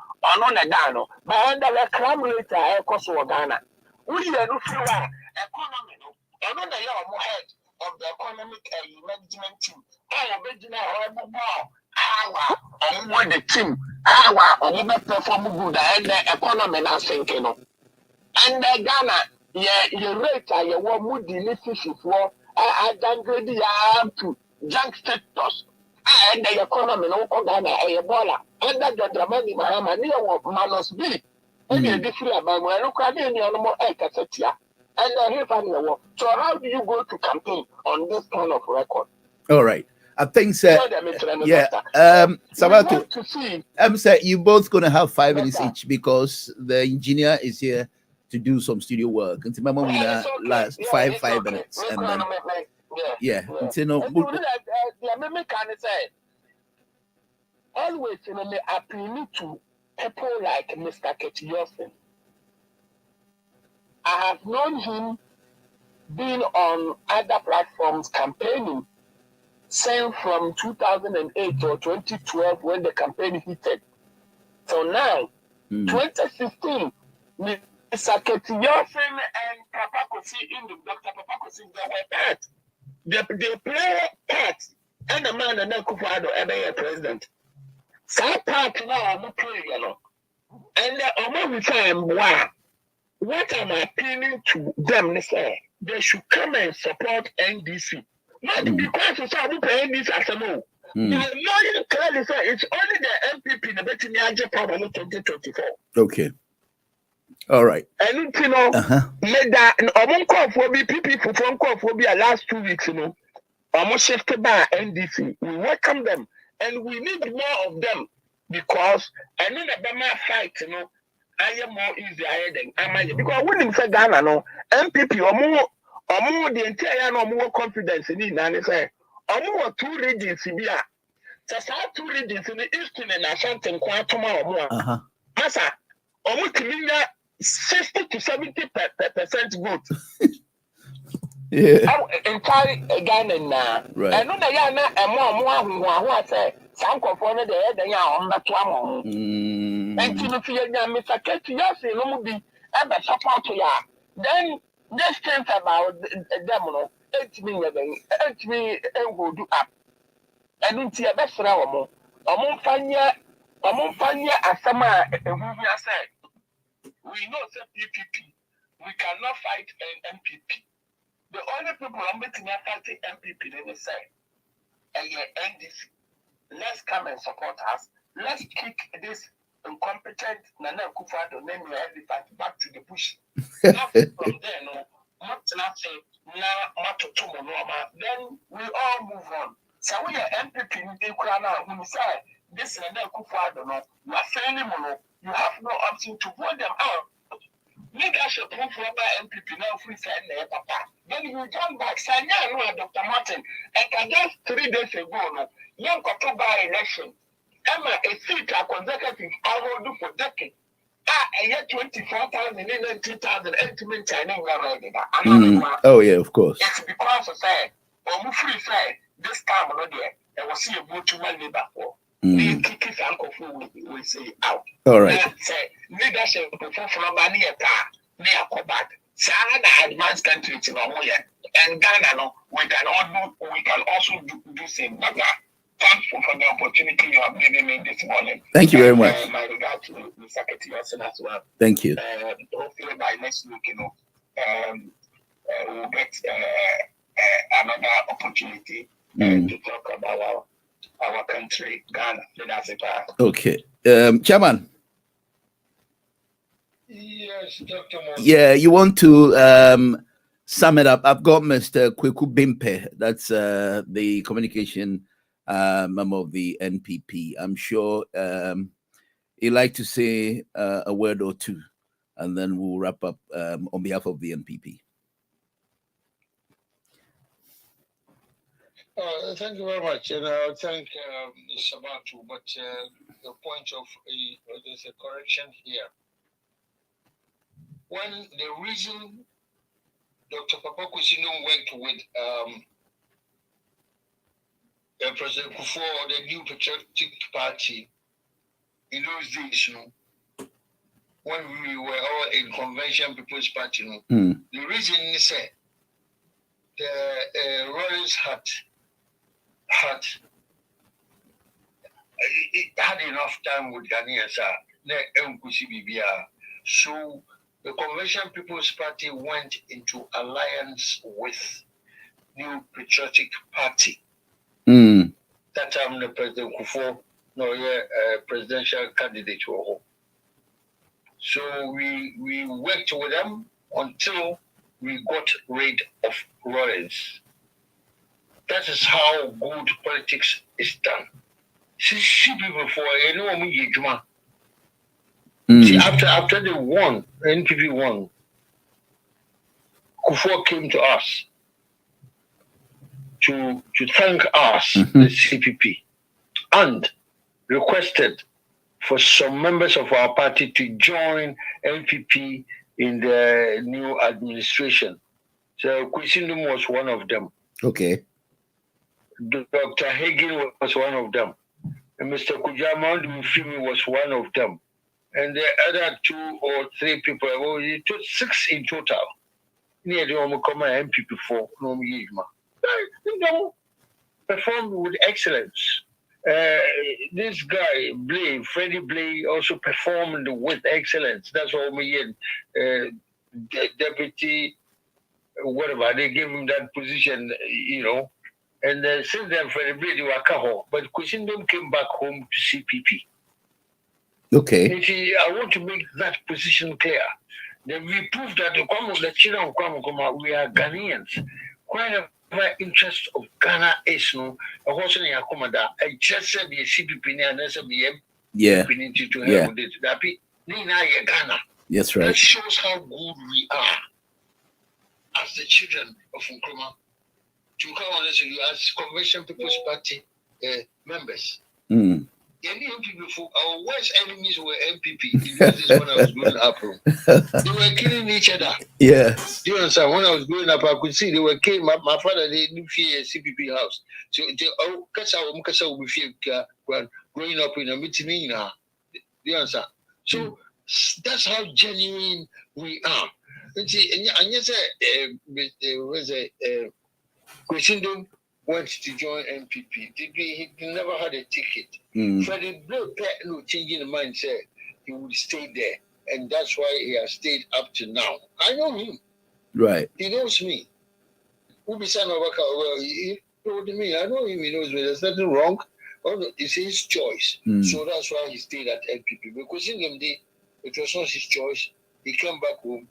on the dano, but under the crime rate, I Ghana. We are looking at economy, and on the head of the economic management team. Our what the team, our perform good and the economy now sinking. And the Ghana, your rate, your one would deliver for I downgrade the to junk sectors. And the economy, no Ghana, a Ebola, and that the Dramani Mahama, near what Manos be. And you're different about my local animal ekasetia. And here so how do you go to campaign on this kind of record? All right. I think so. Yeah. Sabato, you both gonna have 5 minutes each because the engineer is here to do some studio work. Until my mom last 5 minutes. And then until no always appealing to people like Mr. Ketiosin. I have known him being on other platforms campaigning since from 2008 or 2012 when the campaign heated. So now, 2016, Mr. Ketiosin and Papa Kosi Dr. Papa Kosi, they were part. They play part. And the man and Akufo-Addo ever president. So part now I'm playing, you know. And the time, wow. What I'm appealing to them, they should come and support NDC. Not because it's all the NDC as a move. The clearly say it's only the MPP that betting the power in 2024. Okay. All right. And you know, made that among call for PP for phone call for last 2 weeks, you know. Almost shifted by NDC. We welcome them and we need more of them because I know that they might fight, you know. I am more easy than because when you say Ghana, no MPP or more the entire no more confidence in it. And say, or more 2 regions in here. Just 2 regions in the Eastern and Ashanti and Kwatuma or more. Massa, or more to 60 to 70% vote. Yeah. Entire Ghana now. Right. And no, they are not a more who I say. Some component they are on that one. And to fear Mr. Ketiosin will be ever support to ya. Then this things about them, 8 million will do up. And it's your best round. A more fine Omompanya asama ehuvia said, we know the PPP, we cannot fight an MPP. The only people I'm meeting are fighting MPP, they will say, NDC, let's come and support us. Let's kick this incompetent Nana Akufo-Addo name your elephant back to the bush. Now from there, no, nothing, then we all move on. So we are MPP, when we say this Nana Akufo-Addo, no, you are failing, you have no option to vote them out. Leadership proof by MPP now free sign papa. Then you come back, sign Dr. Morton. And just 3 days ago, no, young got by election. Emma, a seat a consecutive I will do for decade. A year 24,000 and 19,000 ultimate Chinese. Oh yeah, of course. It's because of say, or free say this time no there. I will see a boot to my labor for. We say out. All right. Leadership from near combat. Sana advanced countries in Omoya and Ghana. No, we can also do same. Thank you for the opportunity you have given me this morning. Thank you very much. My regard to the Secretary as well. Thank you. Hopefully by next week, we'll get another opportunity to talk about our country, Ghana. Okay. Chairman. Yes, Dr. Morton. Yeah, you want to sum it up? I've got Mr. Kweku Bimpe. That's the communication member of the NPP. I'm sure he'd like to say a word or two, and then we'll wrap up on behalf of the NPP. Thank you very much, and I thank Sabatu. But the point of there's a correction here. When the reason Dr. Papa Kusino worked with President Kufuor or the New Patriotic Party in those days, when we were all in Convention People's Party, the reason is that the Rollins had enough time with Ghanaians, so the Convention People's Party went into alliance with New Patriotic Party. That time, the President Kufuor, presidential candidate. So we worked with them until we got rid of Rollins. That is how good politics is done. See people for See, after they won, NPP won, Kufuor came to us to thank us, the CPP, and requested for some members of our party to join NPP in the new administration. So Kwisindum was one of them. Okay. Dr. Hagin was one of them. And Mr. Kujama Mfimi was one of them. And the other 2 or 3 people, well, it took 6 in total. Near the Omukoma MPP for Nomi Yigma. Performed with excellence. This guy, Freddie Blay, also performed with excellence. That's all me deputy, whatever, they gave him that position, And since then, Freddie Blay, they were Kaho. But Kusindum came back home to CPP. Okay. And see, I want to make that position clear. Then we proved that we are Ghanaians. Whatever interest of Ghana is, I just said the CPP and SBM. Yeah. Ghana. That's right. That shows how good we are as the children of Nkrumah. To come honest with you, as Convention People's Party members. Our worst enemies were MPP. When I was growing up, they were killing each other. Yeah. Do you understand? When I was growing up, I could see they were killing. My father, they didn't fear a CPP house. So growing up in a meeting. Do you understand? So that's how genuine we are. And you say, Kusindum went to join NPP. He never had a ticket. Freddie Blue no changing the mindset. He would stay there, and that's why he has stayed up to now. I know him. Right. He knows me. Well, he told me. I know him. He knows me. There's nothing wrong. It's his choice. So that's why he stayed at NPP. Because in them day, it was not his choice. He came back home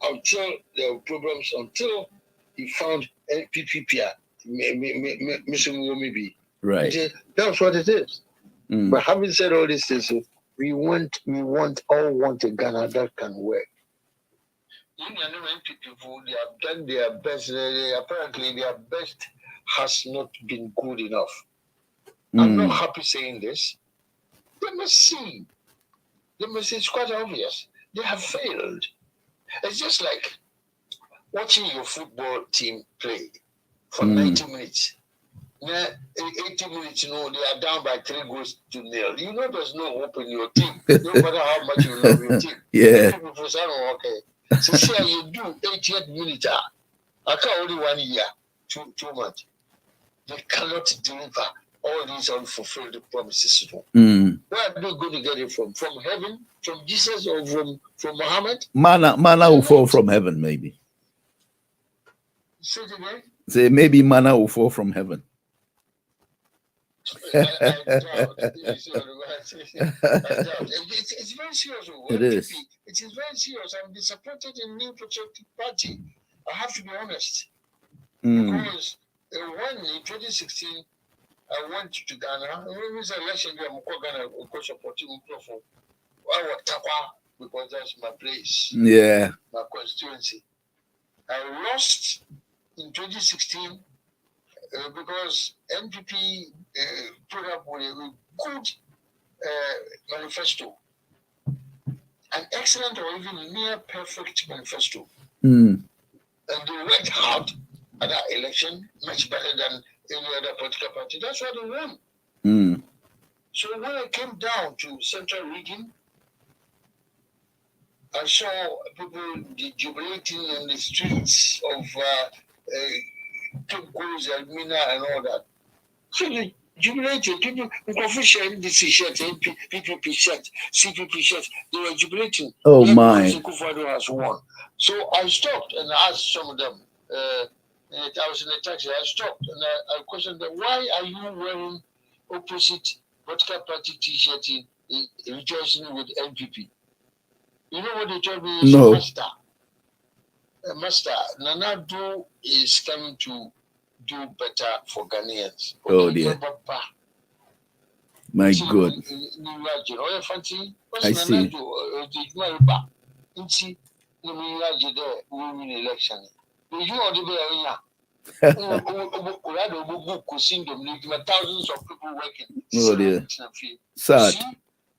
until there were problems, until he found NPP. Right. That's what it is. But having said all these things, we all want a Ghana that can work. People, they have done their best. Apparently, their best has not been good enough. I'm not happy saying this. They must see. It's quite obvious. They have failed. It's just like watching your football team play for 90 minutes. Now, 80 minutes, they are down by 3-0. You know there's no hope in your team, no matter how much you love your team. Yeah. People say, okay. So say you do 88 minutes. I can't only 1 year, too much. They cannot deliver all these unfulfilled promises. Where are they going to get it from? From heaven? From Jesus or from Muhammad? Manna will fall from heaven, maybe. Say it again? Say maybe manna will fall from heaven. I doubt. It's very serious. It is. It is very serious. I'm disappointed in New Patriotic Party. I have to be honest. Because when in 2016, I went to Ghana. It was an election where I'm going to support him for because that's my place. Yeah. My constituency. I lost in 2016 because NPP put up with a good manifesto, an excellent or even near perfect manifesto. And they worked hard at that election, much better than any other political party. That's why they won. So when I came down to Central Region, I saw people jubilating on the streets of Tokos, Elmina, and all that. So they jubilated. People, official NDC shirts, PPP shirts, CPP shirts, they were jubilating. Oh, my. Has won. So I stopped and asked some of them. I was in a taxi. I stopped and I questioned them, why are you wearing opposite political party t-shirt rejoicing with NPP? You know what they told me? No. Master, Nanadu is coming to do better for Ghanaians. Oh, dear. My God. I see. Thousands of people working. Oh, dear. Sad.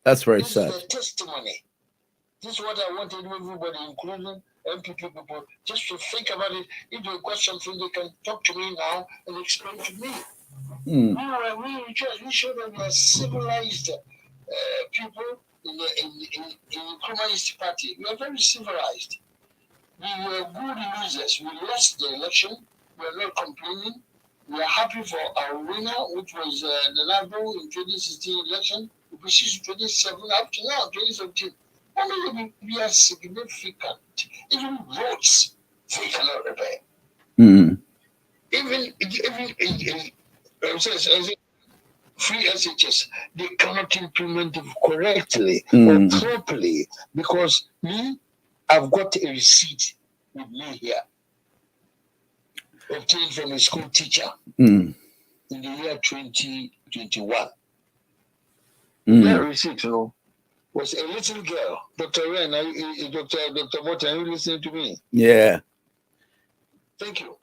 That's very this sad. Is a testimony. This is what I wanted everybody, including MPP people, just to think about it. If they've got something, they can talk to me now and explain to me. We show that we are civilized people in the Communist Party. We are very civilized. We were good losers. We lost the election. We are not complaining. We are happy for our winner, which was the Nabo in 2016 election. We proceeded to 27 up to now, 2017. Only we are significant. Even votes, they cannot repair. Even free SHS, they cannot implement it correctly or properly because I've got a receipt with me here, obtained from a school teacher in the year 2021. That receipt, was a little girl. Dr. Ren, Dr. Morton, are you listening to me? Yeah. Thank you.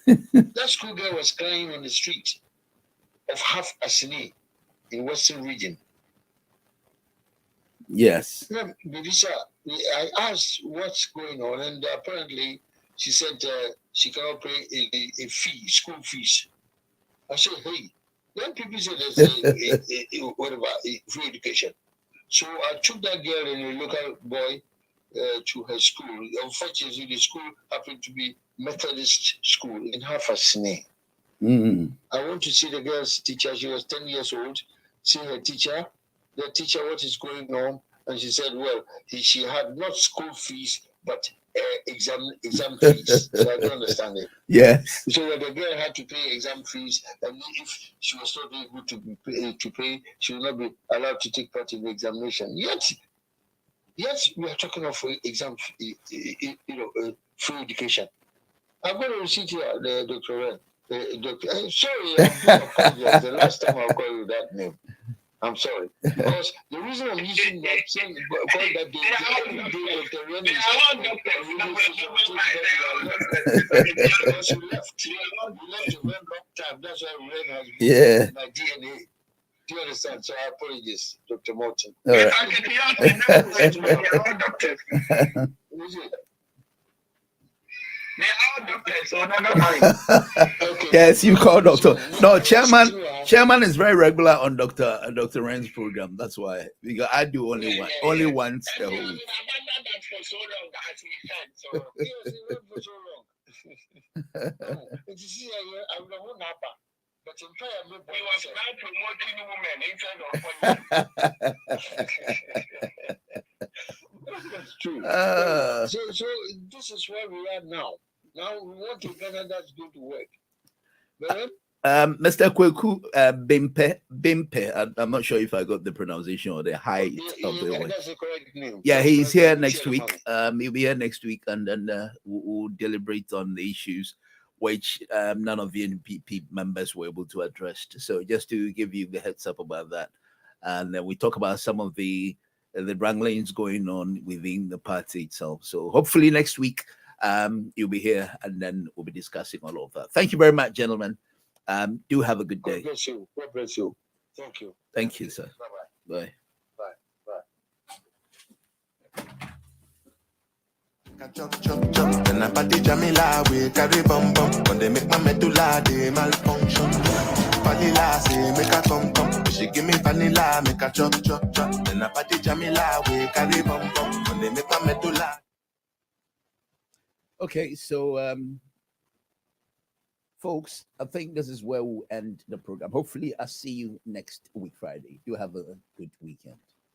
That school girl was crying on the street of Half Asini in Western Region. Yes. Now, I asked what's going on, and apparently she said she cannot pay a fee, school fees. I said, hey, when people say there's free education. So I took that girl and a local boy to her school. Unfortunately, the school happened to be Methodist school in Hafasne. I want to see the girl's teacher. She was 10 years old. See her teacher. The teacher, what is going on? And she said, well, she had not school fees, but exam fees. So I don't understand it. Yes. So the girl had to pay exam fees, and if she was not able to pay, she will not be allowed to take part in the examination. Yet we are talking of exam, free education. I'm going to receive here, Dr. Ren. Sorry, I do apologize. The last time I'll call you that name. I'm sorry. Because the reason I'm using that same because that Dr. Ren is because you left the Ren long time. That's why Ren has been in my DNA. Do you understand? So I apologize, Dr. Morton. All right. They are doctors, so never mind. Okay. Yes, you call doctor. No, chairman is very regular on Dr. Ren's program. That's why, because I do only once a whole week. I've done that for so long, as we said. So Yes, it went for so long. You see, I'm the one happer. But in prayer, we was now promoting women instead of That's true. So this is where we are now. Now we want to Ghana that's going to work. But Mr. Kweku Bimpe, I'm not sure if I got the pronunciation or the height of the word. That's the correct name. Yeah, he's here next week. He'll be here next week, and then we'll deliberate on the issues which none of the NPP members were able to address. So just to give you the heads up about that, and then we talk about some of the wranglings going on within the party itself. So hopefully next week you'll be here, and then we'll be discussing all of that. Thank you very much, gentlemen. Do have a good day. God bless you. God bless you. Thank you. Thank you, sir. Bye-bye. Bye. Chop, chop, chop. Then I party Jamila, we carry bum bum. When they make my medulla, they malfunction. Vanilla, say, make her come. She give me vanilla, make her chop, chop, chop. Then I party Jamila, we carry bum bum. When they make my medulla. Okay, so folks, I think this is where we'll end the program. Hopefully, I'll see you next week, Friday. You have a good weekend.